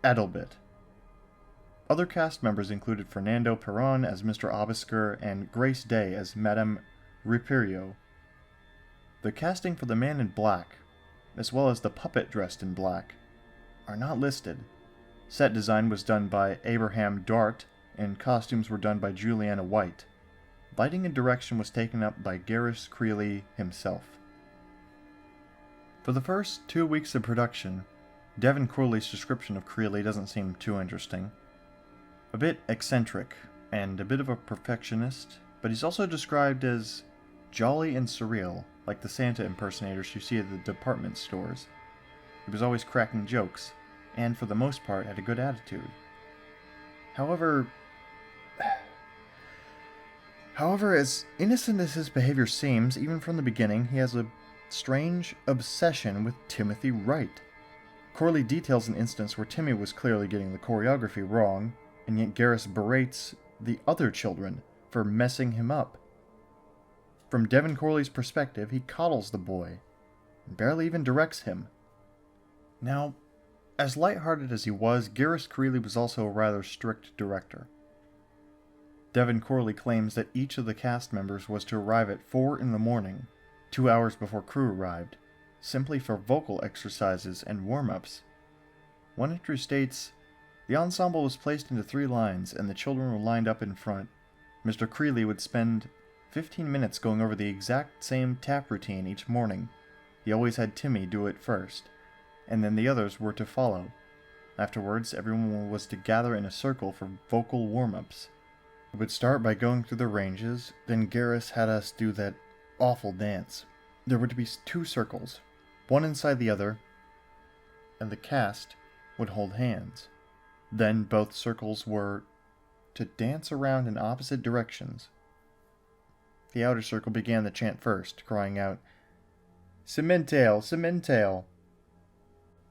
Adelbit. Other cast members included Fernando Perron as Mr. Obisker and Grace Day as Madame Riperio. The casting for the Man in Black, as well as the puppet dressed in black, are not listed. Set design was done by Abraham Dart, and costumes were done by Juliana White. Lighting and direction was taken up by Garris Creeley himself. For the first 2 weeks of production, Devin Corley's description of Creeley doesn't seem too interesting. A bit eccentric, and a bit of a perfectionist, but he's also described as jolly and surreal, like the Santa impersonators you see at the department stores. He was always cracking jokes, and for the most part had a good attitude. However, as innocent as his behavior seems, even from the beginning, he has a strange obsession with Timothy Wright. Corley details an instance where Timmy was clearly getting the choreography wrong, and yet Garris berates the other children for messing him up. From Devin Corley's perspective, he coddles the boy, and barely even directs him. Now, as lighthearted as he was, Garris Creeley was also a rather strict director. Devin Corley claims that each of the cast members was to arrive at 4 in the morning, 2 hours before crew arrived, simply for vocal exercises and warm-ups. One entry states, the ensemble was placed into 3 lines, and the children were lined up in front. Mr. Creeley would spend 15 minutes going over the exact same tap routine each morning. He always had Timmy do it first, and then the others were to follow. Afterwards, everyone was to gather in a circle for vocal warm-ups. It would start by going through the ranges, then Garris had us do that awful dance. There were to be 2 circles, one inside the other, and the cast would hold hands. Then both circles were to dance around in opposite directions. The outer circle began the chant first, crying out, Cementail, Cementail,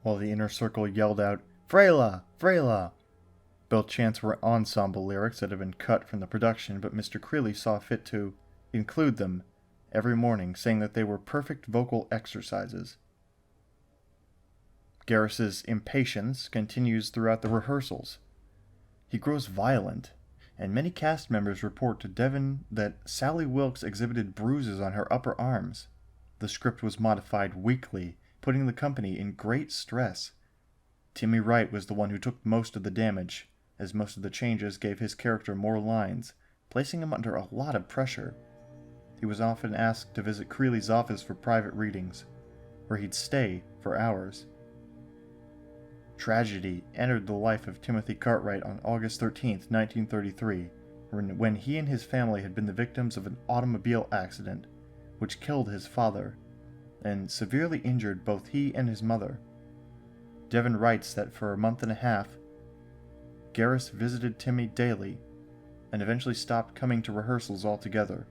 while the inner circle yelled out, Frela, Frela. Both chants were ensemble lyrics that had been cut from the production, but Mr. Creeley saw fit to include them every morning, saying that they were perfect vocal exercises. Garris's impatience continues throughout the rehearsals. He grows violent, and many cast members report to Devin that Sally Wilkes exhibited bruises on her upper arms. The script was modified weekly, putting the company in great stress. Timmy Wright was the one who took most of the damage, as most of the changes gave his character more lines, placing him under a lot of pressure. He was often asked to visit Creeley's office for private readings, where he'd stay for hours. Tragedy entered the life of Timothy Cartwright on August 13, 1933, when he and his family had been the victims of an automobile accident, which killed his father, and severely injured both he and his mother. Devin writes that for a month and a half, Garris visited Timmy daily, and eventually stopped coming to rehearsals altogether.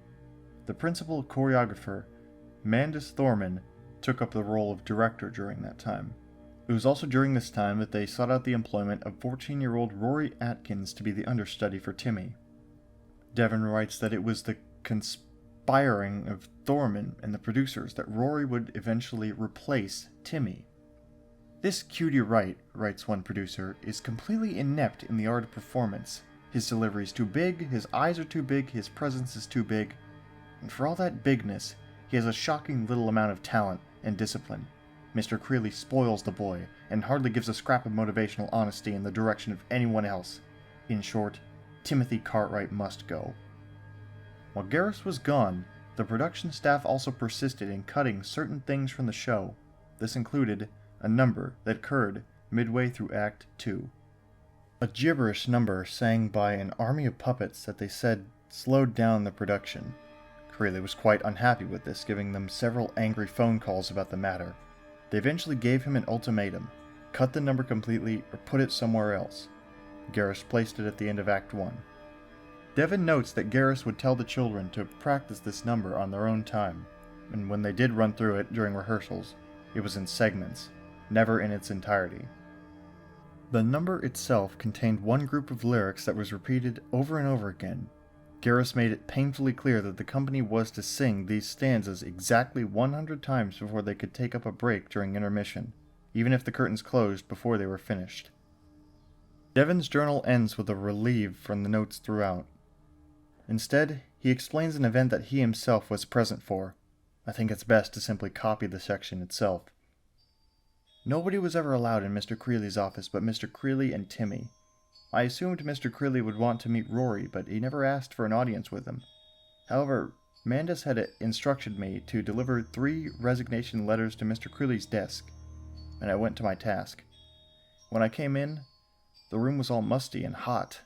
The principal choreographer, Mandus Thorman, took up the role of director during that time. It was also during this time that they sought out the employment of 14-year-old Rory Atkins to be the understudy for Timmy. Devin writes that it was the conspiring of Thorman and the producers that Rory would eventually replace Timmy. "This cutie Wright," writes one producer, "is completely inept in the art of performance. His delivery is too big, his eyes are too big, his presence is too big, and for all that bigness, he has a shocking little amount of talent and discipline. Mr. Creeley spoils the boy, and hardly gives a scrap of motivational honesty in the direction of anyone else. In short, Timothy Cartwright must go." While Garris was gone, the production staff also persisted in cutting certain things from the show. This included a number that occurred midway through Act 2. A gibberish number sang by an army of puppets that they said slowed down the production. Creeley was quite unhappy with this, giving them several angry phone calls about the matter. They eventually gave him an ultimatum: cut the number completely or put it somewhere else. Garris placed it at the end of Act 1. Devin notes that Garris would tell the children to practice this number on their own time, and when they did run through it during rehearsals, it was in segments, never in its entirety. The number itself contained one group of lyrics that was repeated over and over again. Garris made it painfully clear that the company was to sing these stanzas exactly 100 times before they could take up a break during intermission, even if the curtains closed before they were finished. Devin's journal ends with a relief from the notes throughout. Instead, he explains an event that he himself was present for. I think it's best to simply copy the section itself. "Nobody was ever allowed in Mr. Creeley's office but Mr. Creeley and Timmy. I assumed Mr. Creeley would want to meet Rory, but he never asked for an audience with him. However, Mandus had instructed me to deliver 3 resignation letters to Mr. Creeley's desk, and I went to my task. When I came in, the room was all musty and hot,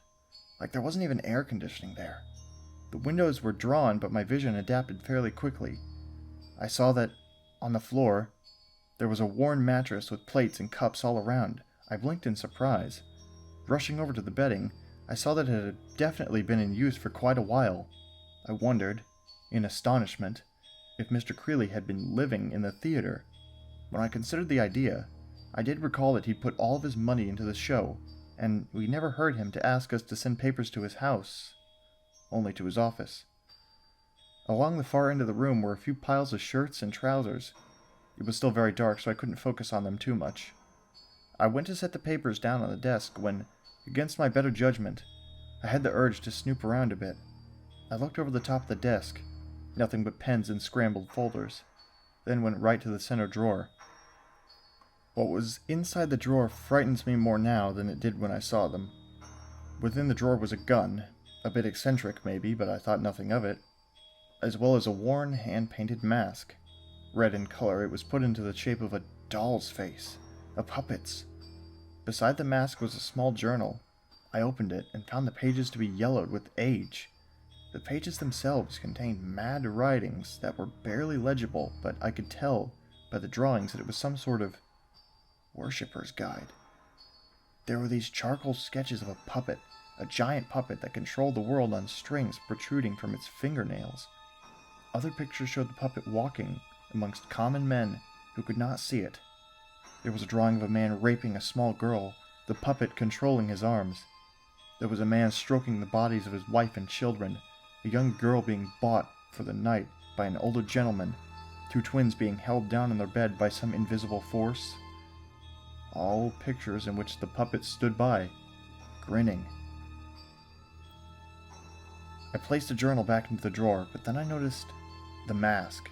like there wasn't even air conditioning there. The windows were drawn, but my vision adapted fairly quickly. I saw that, on the floor, there was a worn mattress with plates and cups all around. I blinked in surprise. Rushing over to the bedding, I saw that it had definitely been in use for quite a while. I wondered, in astonishment, if Mr. Creeley had been living in the theater. When I considered the idea, I did recall that he'd put all of his money into the show, and we never heard him to ask us to send papers to his house, only to his office. Along the far end of the room were a few piles of shirts and trousers. It was still very dark, so I couldn't focus on them too much. I went to set the papers down on the desk when, against my better judgment, I had the urge to snoop around a bit. I looked over the top of the desk, nothing but pens and scrambled folders, then went right to the center drawer. What was inside the drawer frightens me more now than it did when I saw them. Within the drawer was a gun, a bit eccentric maybe, but I thought nothing of it, as well as a worn, hand-painted mask. Red in color, it was put into the shape of a doll's face, a puppet's. Beside the mask was a small journal. I opened it and found the pages to be yellowed with age. The pages themselves contained mad writings that were barely legible, but I could tell by the drawings that it was some sort of worshipper's guide. There were these charcoal sketches of a puppet, a giant puppet that controlled the world on strings protruding from its fingernails. Other pictures showed the puppet walking amongst common men who could not see it. There was a drawing of a man raping a small girl, the puppet controlling his arms. There was a man stroking the bodies of his wife and children, a young girl being bought for the night by an older gentleman, 2 twins being held down in their bed by some invisible force. All pictures in which the puppet stood by, grinning. I placed the journal back into the drawer, but then I noticed the mask.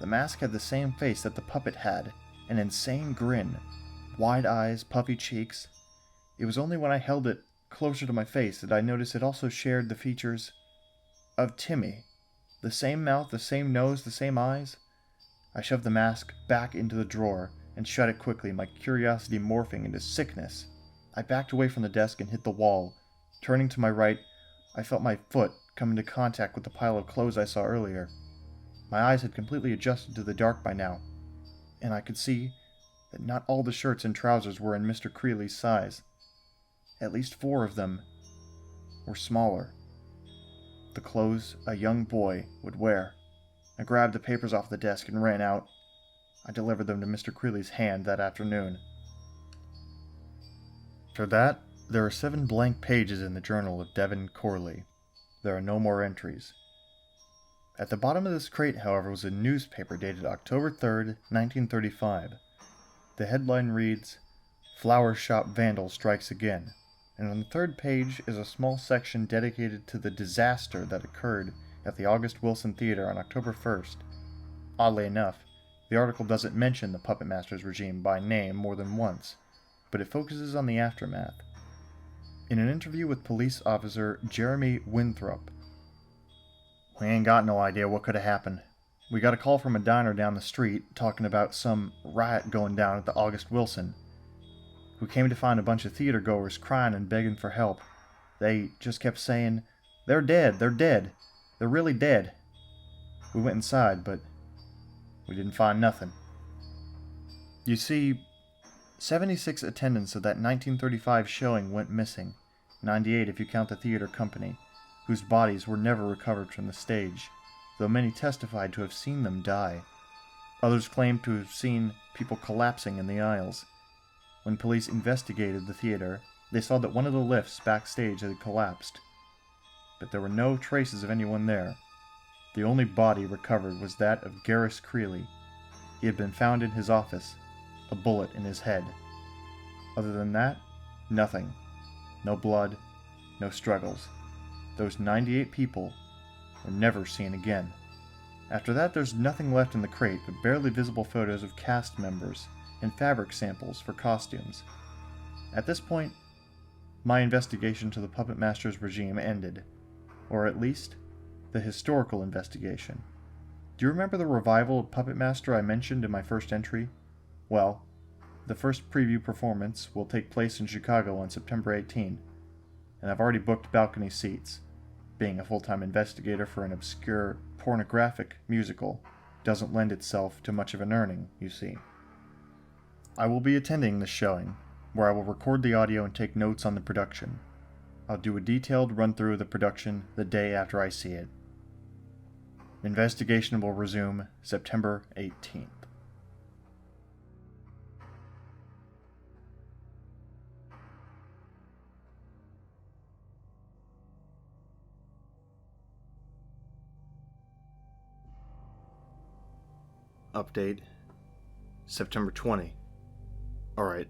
The mask had the same face that the puppet had, an insane grin, wide eyes, puffy cheeks. It was only when I held it closer to my face that I noticed it also shared the features of Timmy. The same mouth, the same nose, the same eyes. I shoved the mask back into the drawer and shut it quickly, my curiosity morphing into sickness. I backed away from the desk and hit the wall. Turning to my right, I felt my foot come into contact with the pile of clothes I saw earlier. My eyes had completely adjusted to the dark by now, and I could see that not all the shirts and trousers were in Mr. Creeley's size. At least 4 of them were smaller. The clothes a young boy would wear. I grabbed the papers off the desk and ran out. I delivered them to Mr. Creeley's hand that afternoon. After that, there are 7 blank pages in the journal of Devin Corley. There are no more entries. At the bottom of this crate, however, was a newspaper dated October 3rd, 1935. The headline reads, "Flower Shop Vandal Strikes Again," and on the 3rd page is a small section dedicated to the disaster that occurred at the August Wilson Theater on October 1st. Oddly enough, the article doesn't mention the Puppetmaster's regime by name more than once, but it focuses on the aftermath. In an interview with police officer Jeremy Winthrop, "We ain't got no idea what could have happened. We got a call from a diner down the street talking about some riot going down at the August Wilson. We came to find a bunch of theater goers crying and begging for help. They just kept saying, 'They're dead, they're dead, they're really dead.' We went inside, but we didn't find nothing." You see, 76 attendants of that 1935 showing went missing, 98 if you count the theater company, whose bodies were never recovered from the stage, though many testified to have seen them die. Others claimed to have seen people collapsing in the aisles. When police investigated the theater, they saw that one of the lifts backstage had collapsed, but there were no traces of anyone there. The only body recovered was that of Garris Creeley. He had been found in his office, a bullet in his head. Other than that, nothing. No blood, no struggles. Those 98 people were never seen again. After that, there's nothing left in the crate but barely visible photos of cast members and fabric samples for costumes. At this point, my investigation to the Puppetmaster's regime ended, or at least, the historical investigation. Do you remember the revival of Puppetmaster I mentioned in my first entry? Well, the first preview performance will take place in Chicago on September 18, and I've already booked balcony seats. Being a full-time investigator for an obscure, pornographic musical doesn't lend itself to much of an earning, you see. I will be attending this showing, where I will record the audio and take notes on the production. I'll do a detailed run-through of the production the day after I see it. Investigation will resume September 18th. Update, September 20. Alright,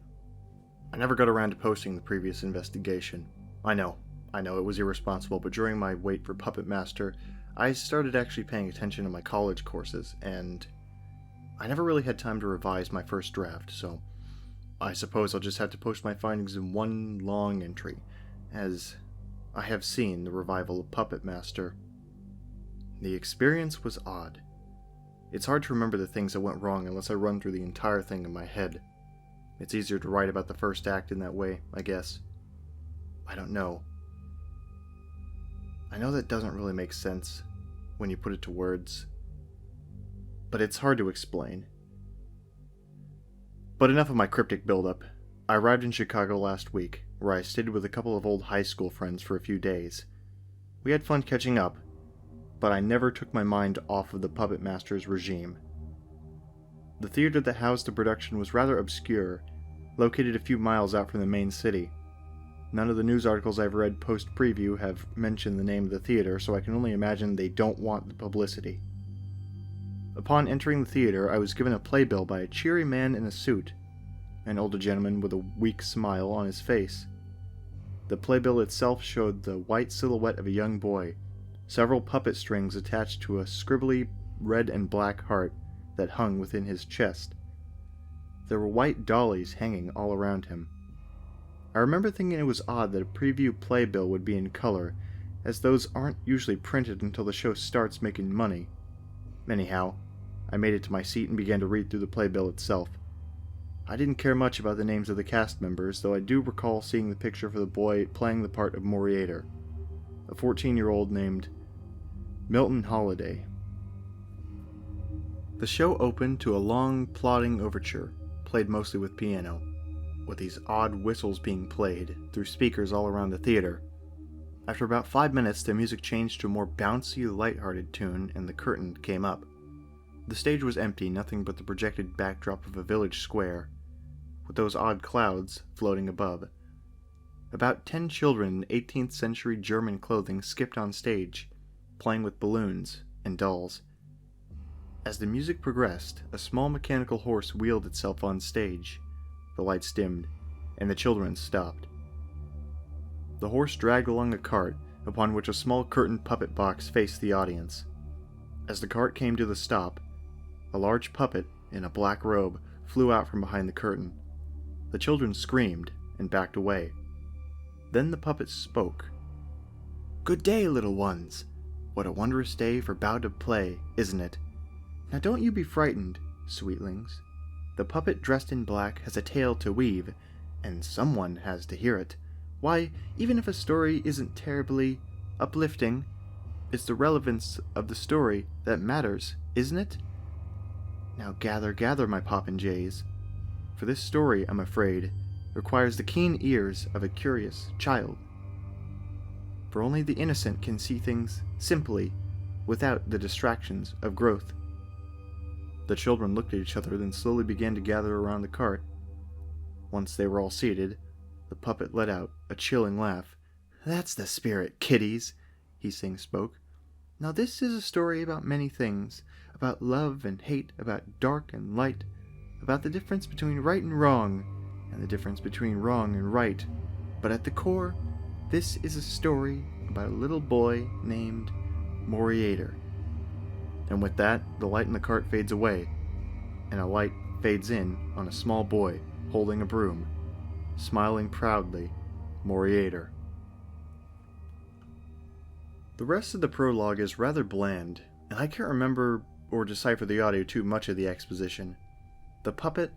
I never got around to posting the previous investigation. I know, it was irresponsible, but during my wait for Puppetmaster, I started actually paying attention to my college courses, and I never really had time to revise my first draft, so I suppose I'll just have to post my findings in one long entry, as I have seen the revival of Puppetmaster. The experience was odd. It's hard to remember the things that went wrong unless I run through the entire thing in my head. It's easier to write about the first act in that way, I guess. I don't know. I know that doesn't really make sense when you put it to words, but it's hard to explain. But enough of my cryptic buildup. I arrived in Chicago last week, where I stayed with a couple of old high school friends for a few days. We had fun catching up, but I never took my mind off of the Puppetmaster's regime. The theater that housed the production was rather obscure, located a few miles out from the main city. None of the news articles I've read post-preview have mentioned the name of the theater, so I can only imagine they don't want the publicity. Upon entering the theater, I was given a playbill by a cheery man in a suit, an older gentleman with a weak smile on his face. The playbill itself showed the white silhouette of a young boy, several puppet strings attached to a scribbly red and black heart that hung within his chest. There were white dollies hanging all around him. I remember thinking it was odd that a preview playbill would be in color, as those aren't usually printed until the show starts making money. Anyhow, I made it to my seat and began to read through the playbill itself. I didn't care much about the names of the cast members, though I do recall seeing the picture for the boy playing the part of Moriator, a 14-year-old named Milton Holliday. The show opened to a long, plodding overture, played mostly with piano, with these odd whistles being played through speakers all around the theater. After about 5 minutes, the music changed to a more bouncy, light-hearted tune, and the curtain came up. The stage was empty, nothing but the projected backdrop of a village square, with those odd clouds floating above. About 10 children in 18th century German clothing skipped on stage, playing with balloons and dolls. As the music progressed, a small mechanical horse wheeled itself on stage. The lights dimmed, and the children stopped. The horse dragged along a cart, upon which a small curtained puppet box faced the audience. As the cart came to the stop, a large puppet in a black robe flew out from behind the curtain. The children screamed and backed away. Then the puppet spoke. "Good day, little ones. What a wondrous day for bout of play, isn't it? Now don't you be frightened, sweetlings. The puppet dressed in black has a tale to weave, and someone has to hear it. Why, even if a story isn't terribly uplifting, it's the relevance of the story that matters, isn't it? Now gather, gather, my popinjays, for this story, I'm afraid, requires the keen ears of a curious child. For only the innocent can see things simply, without the distractions of growth." The children looked at each other, then slowly began to gather around the cart. Once they were all seated, the puppet let out a chilling laugh. "That's the spirit, kiddies," he spoke. "Now this is a story about many things, about love and hate, about dark and light, about the difference between right and wrong, and the difference between wrong and right. But at the core, this is a story about a little boy named Moriator." And with that, the light in the cart fades away, and a light fades in on a small boy holding a broom, smiling proudly, Moriator. The rest of the prologue is rather bland, and I can't remember or decipher the audio too much of the exposition. The puppet,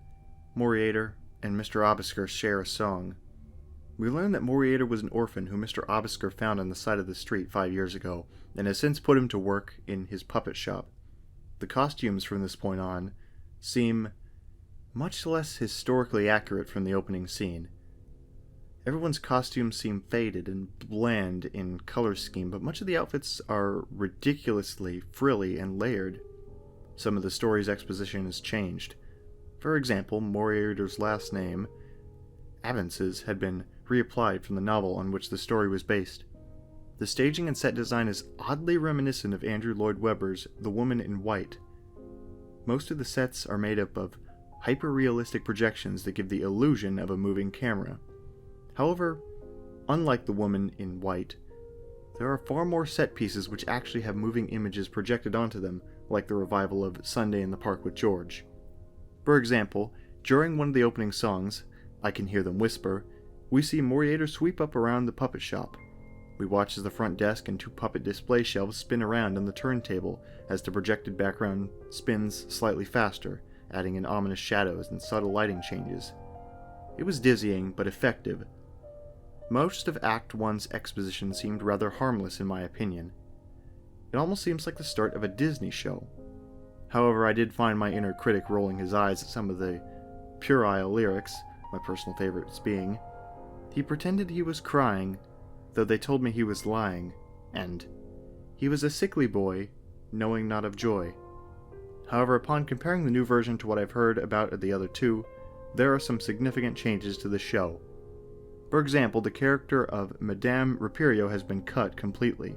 Moriator, and Mr. Obiskur share a song. We learn that Moriator was an orphan who Mr. Obiskur found on the side of the street 5 years ago, and has since put him to work in his puppet shop. The costumes from this point on seem much less historically accurate from the opening scene. Everyone's costumes seem faded and bland in color scheme, but much of the outfits are ridiculously frilly and layered. Some of the story's exposition has changed. For example, Moriator's last name, Avances, had been reapplied from the novel on which the story was based. The staging and set design is oddly reminiscent of Andrew Lloyd Webber's The Woman in White. Most of the sets are made up of hyper-realistic projections that give the illusion of a moving camera. However, unlike The Woman in White, there are far more set pieces which actually have moving images projected onto them, like the revival of Sunday in the Park with George. For example, during one of the opening songs, I Can Hear Them Whisper, we see Moriator sweep up around the puppet shop. We watch as the front desk and 2 puppet display shelves spin around on the turntable as the projected background spins slightly faster, adding in ominous shadows and subtle lighting changes. It was dizzying, but effective. Most of Act 1's exposition seemed rather harmless in my opinion. It almost seems like the start of a Disney show. However, I did find my inner critic rolling his eyes at some of the puerile lyrics, my personal favorites being, "He pretended he was crying, though they told me he was lying," and "He was a sickly boy, knowing not of joy." However, upon comparing the new version to what I've heard about the other two, there are some significant changes to the show. For example, the character of Madame Riperio has been cut completely.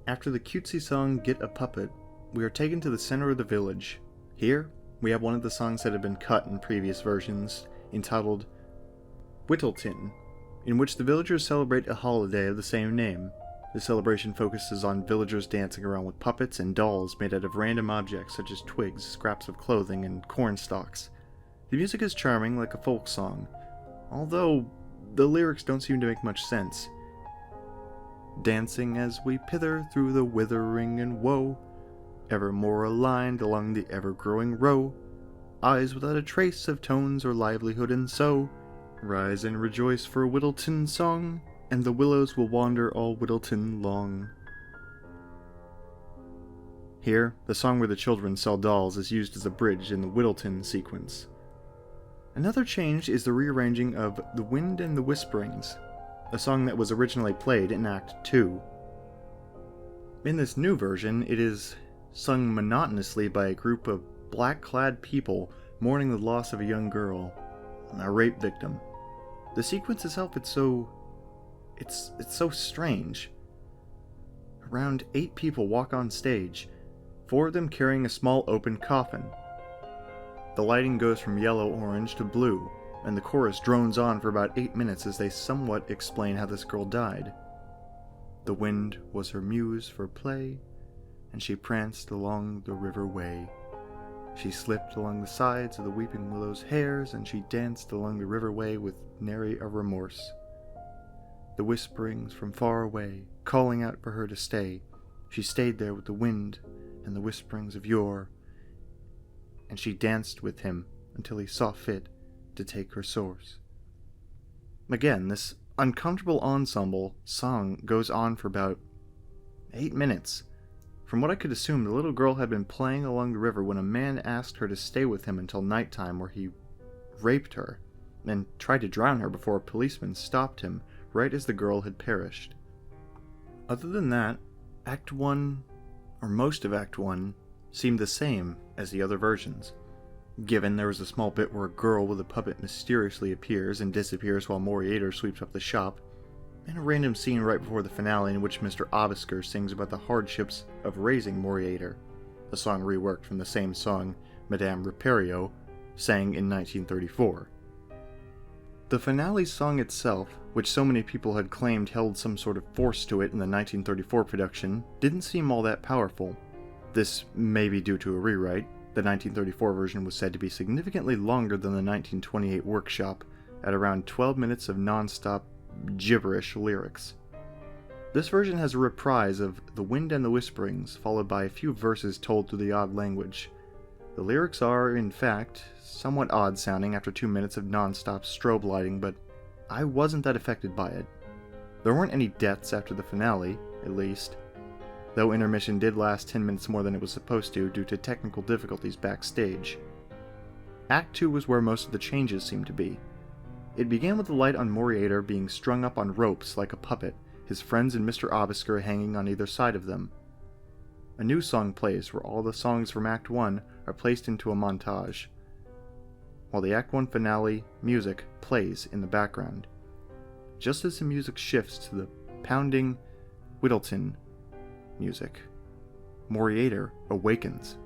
After the cutesy song Get a Puppet, we are taken to the center of the village. Here, we have one of the songs that had been cut in previous versions, entitled Whittleton, in which the villagers celebrate a holiday of the same name. The celebration focuses on villagers dancing around with puppets and dolls made out of random objects such as twigs, scraps of clothing, and corn stalks. The music is charming, like a folk song, although the lyrics don't seem to make much sense. Dancing as we pither through the withering and woe, evermore aligned along the ever-growing row, eyes without a trace of tones or livelihood, and so rise and rejoice for Whittleton's song, and the willows will wander all Whittleton long. Here, the song where the children sell dolls is used as a bridge in the Whittleton sequence. Another change is the rearranging of The Wind and the Whisperings, a song that was originally played in Act 2. In this new version, it is sung monotonously by a group of black-clad people mourning the loss of a young girl, a rape victim. The sequence itself, it's so strange. Around 8 people walk on stage, 4 of them carrying a small open coffin. The lighting goes from yellow-orange to blue, and the chorus drones on for about 8 minutes as they somewhat explain how this girl died. The wind was her muse for play, and she pranced along the river way. She slipped along the sides of the weeping willow's hairs, and she danced along the river way with nary a remorse. The whisperings from far away, calling out for her to stay, she stayed there with the wind and the whisperings of yore, and she danced with him until he saw fit to take her source. Again, this uncomfortable ensemble song goes on for about 8 minutes. From what I could assume, the little girl had been playing along the river when a man asked her to stay with him until nighttime, where he raped her and tried to drown her before a policeman stopped him right as the girl had perished. Other than that, Act 1, or most of Act 1, seemed the same as the other versions. Given there was a small bit where a girl with a puppet mysteriously appears and disappears while Moriater sweeps up the shop, and a random scene right before the finale in which Mr. Obiskur sings about the hardships of raising Moriater, a song reworked from the same song Madame Ripario sang in 1934. The finale song itself, which so many people had claimed held some sort of force to it in the 1934 production, didn't seem all that powerful. This may be due to a rewrite. The 1934 version was said to be significantly longer than the 1928 workshop, at around 12 minutes of non-stop gibberish lyrics. This version has a reprise of The Wind and the Whisperings, followed by a few verses told through the odd language. The lyrics are, in fact, somewhat odd-sounding after 2 minutes of non-stop strobe lighting, but I wasn't that affected by it. There weren't any deaths after the finale, at least, though intermission did last 10 minutes more than it was supposed to due to technical difficulties backstage. Act 2 was where most of the changes seemed to be. It began with the light on Moriater being strung up on ropes like a puppet, his friends and Mr. Obiskur hanging on either side of them. A new song plays where all the songs from Act 1 are placed into a montage, while the Act 1 finale music plays in the background. Just as the music shifts to the pounding Whittleton music, Moriater awakens.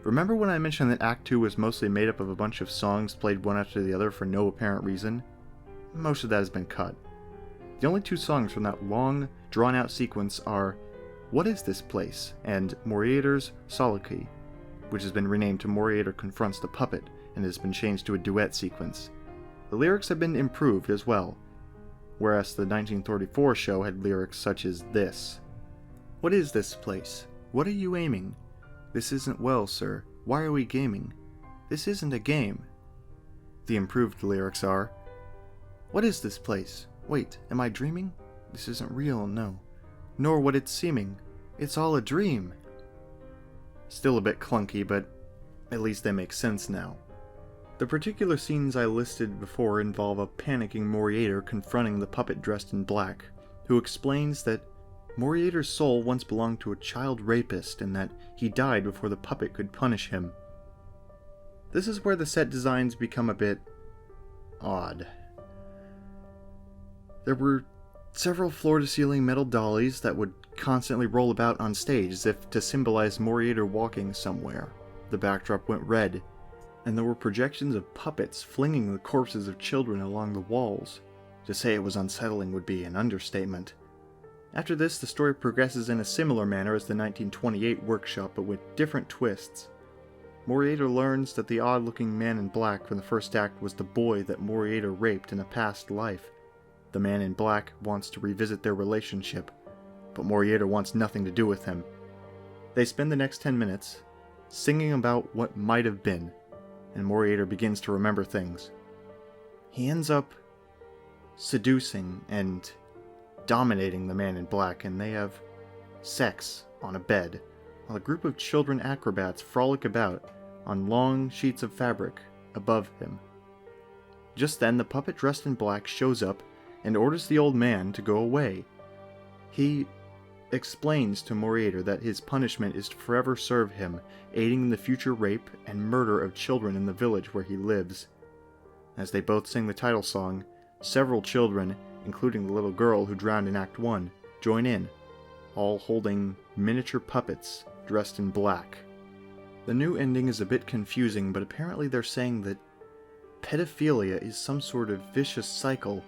Remember when I mentioned that Act 2 was mostly made up of a bunch of songs played one after the other for no apparent reason? Most of that has been cut. The only 2 songs from that long, drawn-out sequence are What Is This Place? And Moriater's Soliloquy, which has been renamed to Moriater Confronts the Puppet and has been changed to a duet sequence. The lyrics have been improved as well, whereas the 1934 show had lyrics such as this. What is this place? What are you aiming? This isn't well, sir. Why are we gaming? This isn't a game. The improved lyrics are, What is this place? Wait, am I dreaming? This isn't real, no. Nor what it's seeming. It's all a dream. Still a bit clunky, but at least they make sense now. The particular scenes I listed before involve a panicking Moriater confronting the puppet dressed in black, who explains that Moriater's soul once belonged to a child rapist and that he died before the puppet could punish him. This is where the set designs become a bit odd. There were several floor-to-ceiling metal dollies that would constantly roll about on stage as if to symbolize Moriater walking somewhere. The backdrop went red, and there were projections of puppets flinging the corpses of children along the walls. To say it was unsettling would be an understatement. After this, the story progresses in a similar manner as the 1928 workshop, but with different twists. Moriater learns that the odd-looking man in black from the first act was the boy that Moriater raped in a past life, The man in black wants to revisit their relationship, but Moriater wants nothing to do with him. They spend the next 10 minutes singing about what might have been, and Moriater begins to remember things. He ends up seducing and dominating the man in black, and they have sex on a bed, while a group of children acrobats frolic about on long sheets of fabric above him. Just then, the puppet dressed in black shows up and orders the old man to go away. He explains to Moriater that his punishment is to forever serve him, aiding in the future rape and murder of children in the village where he lives. As they both sing the title song, several children, including the little girl who drowned in Act 1, join in, all holding miniature puppets dressed in black. The new ending is a bit confusing, but apparently they're saying that pedophilia is some sort of vicious cycle.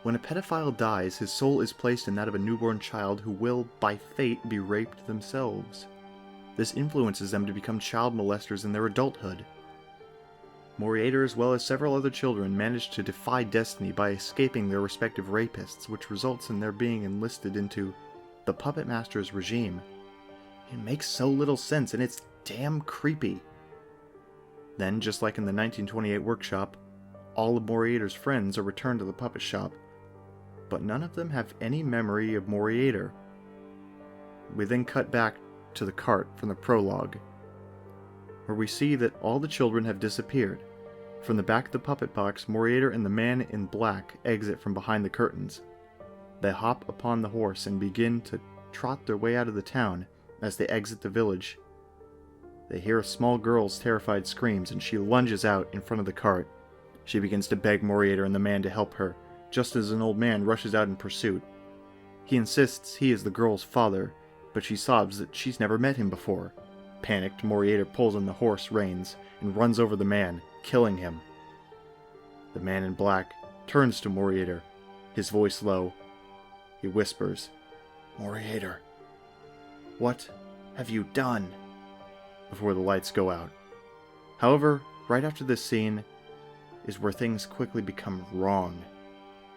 When a pedophile dies, his soul is placed in that of a newborn child who will, by fate, be raped themselves. This influences them to become child molesters in their adulthood. Moriater, as well as several other children, manage to defy destiny by escaping their respective rapists, which results in their being enlisted into the Puppetmaster's regime. It makes so little sense, and it's damn creepy. Then, just like in the 1928 workshop, all of Moriater's friends are returned to the puppet shop, but none of them have any memory of Moriater. We then cut back to the cart from the prologue, where we see that all the children have disappeared. From the back of the puppet box, Moriater and the man in black exit from behind the curtains. They hop upon the horse and begin to trot their way out of the town. As they exit the village, they hear a small girl's terrified screams, and she lunges out in front of the cart. She begins to beg Moriater and the man to help her, just as an old man rushes out in pursuit. He insists he is the girl's father, but she sobs that she's never met him before. Panicked, Moriater pulls on the horse reins and runs over the man, killing him. The man in black turns to Moriater, his voice low. He whispers, "Moriater, what have you done?" before the lights go out. However, right after this scene is where things quickly become wrong.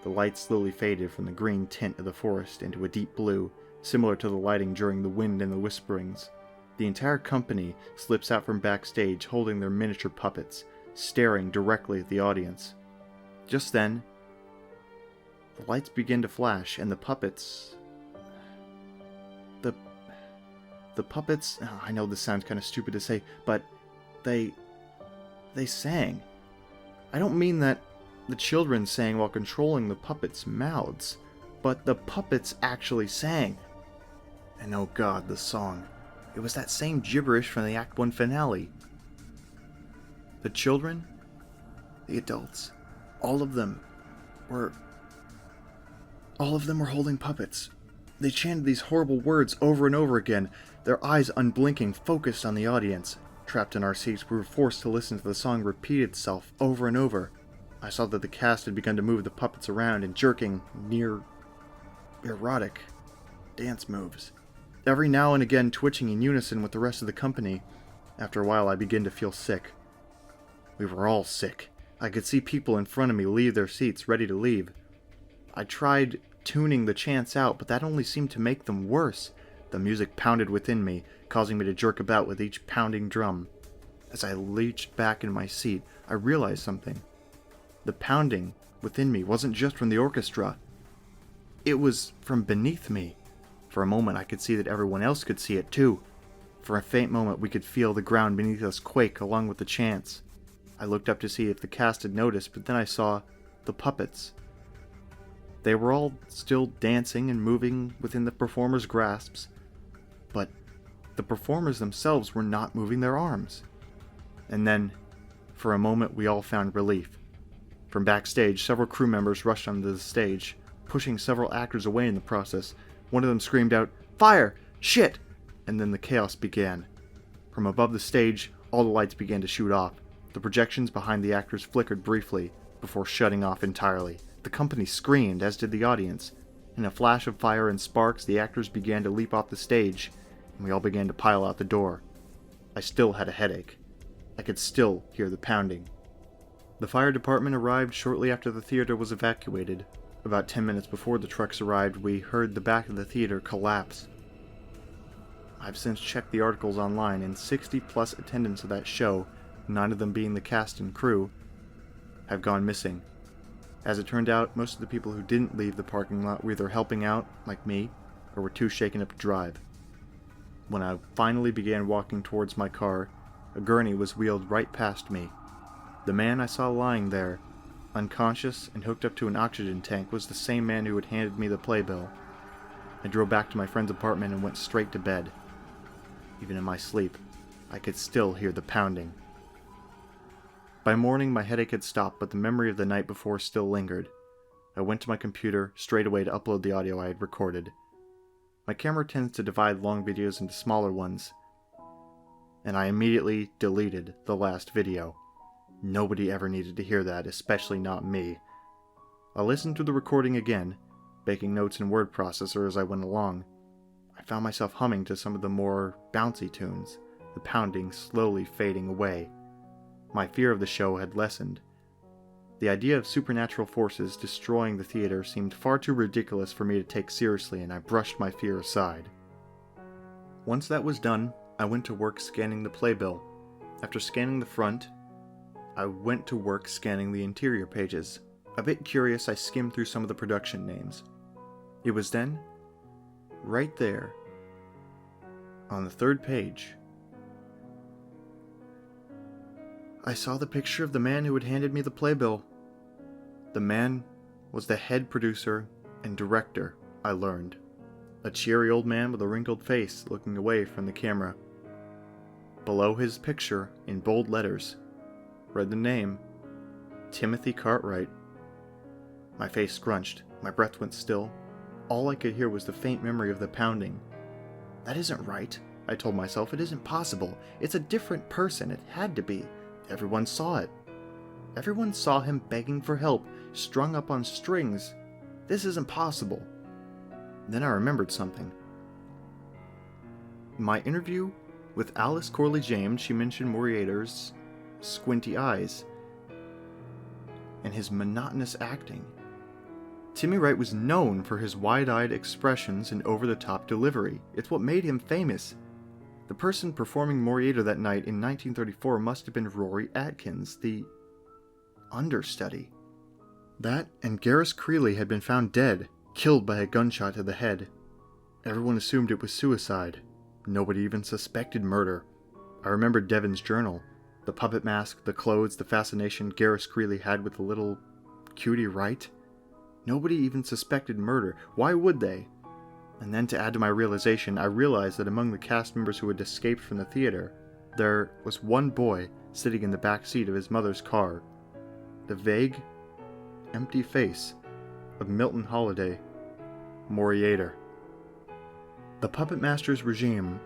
The light slowly faded from the green tint of the forest into a deep blue, similar to the lighting during The Wind and the Whisperings. The entire company slips out from backstage holding their miniature puppets, staring directly at the audience. Just then, the lights begin to flash, and the puppets... The puppets... I know this sounds kind of stupid to say, but they sang. I don't mean that the children sang while controlling the puppets' mouths, but the puppets actually sang. And oh god, the song. It was that same gibberish from the Act 1 finale. The children, the adults, all of them were holding puppets. They chanted these horrible words over and over again, their eyes unblinking, focused on the audience. Trapped in our seats, we were forced to listen to the song repeat itself over and over. I saw that the cast had begun to move the puppets around in jerking, near erotic dance moves, every now and again twitching in unison with the rest of the company. After a while, I began to feel sick. We were all sick. I could see people in front of me leave their seats, ready to leave. I tried tuning the chants out, but that only seemed to make them worse. The music pounded within me, causing me to jerk about with each pounding drum. As I leached back in my seat, I realized something. The pounding within me wasn't just from the orchestra. It was from beneath me. For a moment, I could see that everyone else could see it too. For a faint moment, we could feel the ground beneath us quake along with the chants. I looked up to see if the cast had noticed, but then I saw the puppets. They were all still dancing and moving within the performers' grasps, but the performers themselves were not moving their arms. And then, for a moment, we all found relief. From backstage, several crew members rushed onto the stage, pushing several actors away in the process. One of them screamed out, "Fire! Shit!" And then the chaos began. From above the stage, all the lights began to shoot off. The projections behind the actors flickered briefly, before shutting off entirely. The company screamed, as did the audience. In a flash of fire and sparks, the actors began to leap off the stage, and we all began to pile out the door. I still had a headache. I could still hear the pounding. The fire department arrived shortly after the theater was evacuated. About 10 minutes before the trucks arrived, we heard the back of the theater collapse. I've since checked the articles online, and 60+ attendants of that show, 9 of them being the cast and crew, have gone missing. As it turned out, most of the people who didn't leave the parking lot were either helping out, like me, or were too shaken up to drive. When I finally began walking towards my car, a gurney was wheeled right past me. The man I saw lying there, unconscious and hooked up to an oxygen tank, was the same man who had handed me the playbill. I drove back to my friend's apartment and went straight to bed. Even in my sleep, I could still hear the pounding. By morning, my headache had stopped, but the memory of the night before still lingered. I went to my computer straight away to upload the audio I had recorded. My camera tends to divide long videos into smaller ones, and I immediately deleted the last video. Nobody ever needed to hear that, especially not me. I listened to the recording again, making notes in word processor as I went along. I found myself humming to some of the more bouncy tunes, the pounding slowly fading away. My fear of the show had lessened. The idea of supernatural forces destroying the theater seemed far too ridiculous for me to take seriously, and I brushed my fear aside. Once that was done, I went to work scanning the playbill. After scanning the front, I went to work scanning the interior pages. A bit curious, I skimmed through some of the production names. It was then, right there, on the third page, I saw the picture of the man who had handed me the playbill. The man was the head producer and director, I learned. A cheery old man with a wrinkled face looking away from the camera. Below his picture, in bold letters, read the name, Timothy Cartwright. My face scrunched, my breath went still. All I could hear was the faint memory of the pounding. That isn't right, I told myself. It isn't possible. It's a different person. It had to be. Everyone saw it. Everyone saw him begging for help, strung up on strings. This isn't possible. Then I remembered something. In my interview with Alice Corley James, she mentioned Moriarty's squinty eyes and his monotonous acting. Timmy Wright was known for his wide-eyed expressions and over-the-top delivery. It's what made him famous. The person performing Moriarty that night in 1934 must have been Rory Atkins, the understudy. That and Garrus Creeley had been found dead, killed by a gunshot to the head. Everyone assumed it was suicide. Nobody even suspected murder. I remembered Devon's journal. The puppet mask, the clothes, the fascination Garrus Creeley had with the little cutie Wright. Nobody even suspected murder. Why would they? And then to add to my realization, I realized that among the cast members who had escaped from the theater, there was one boy sitting in the back seat of his mother's car. The vague, empty face of Milton Holiday, Moriarty. The Puppetmaster's regime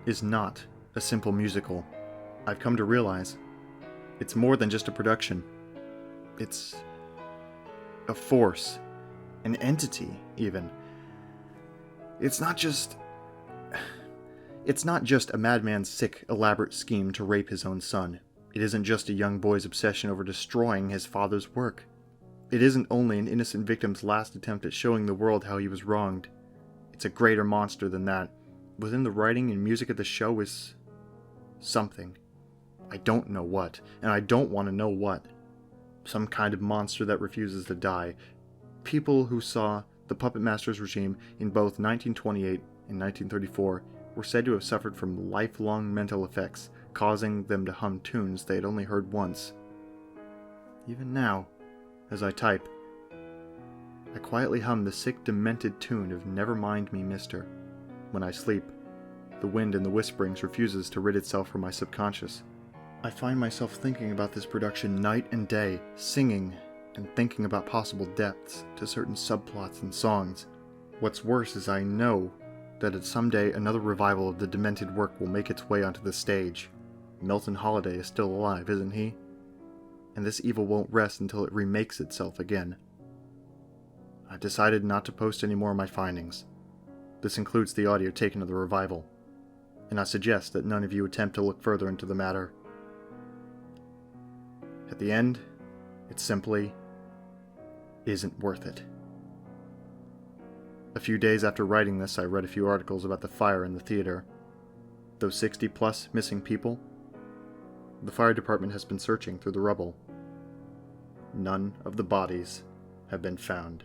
is not a simple musical. I've come to realize it's more than just a production. It's a force, an entity, even. It's not just a madman's sick, elaborate scheme to rape his own son. It isn't just a young boy's obsession over destroying his father's work. It isn't only an innocent victim's last attempt at showing the world how he was wronged. It's a greater monster than that. Within the writing and music of the show is something. I don't know what, and I don't want to know what. Some kind of monster that refuses to die. People who saw the Puppetmaster's regime in both 1928 and 1934 were said to have suffered from lifelong mental effects, causing them to hum tunes they had only heard once. Even now, as I type, I quietly hum the sick, demented tune of Never Mind Me, Mister. When I sleep, the wind in the whisperings refuses to rid itself from my subconscious. I find myself thinking about this production night and day, singing and thinking about possible depths to certain subplots and songs. What's worse is I know that someday another revival of the demented work will make its way onto the stage. Milton Holiday is still alive, isn't he? And this evil won't rest until it remakes itself again. I've decided not to post any more of my findings. This includes the audio taken of the revival, and I suggest that none of you attempt to look further into the matter. At the end, it's simply isn't worth it. A few days after writing this, I read a few articles about the fire in the theater. Those 60-plus missing people? The fire department has been searching through the rubble. None of the bodies have been found.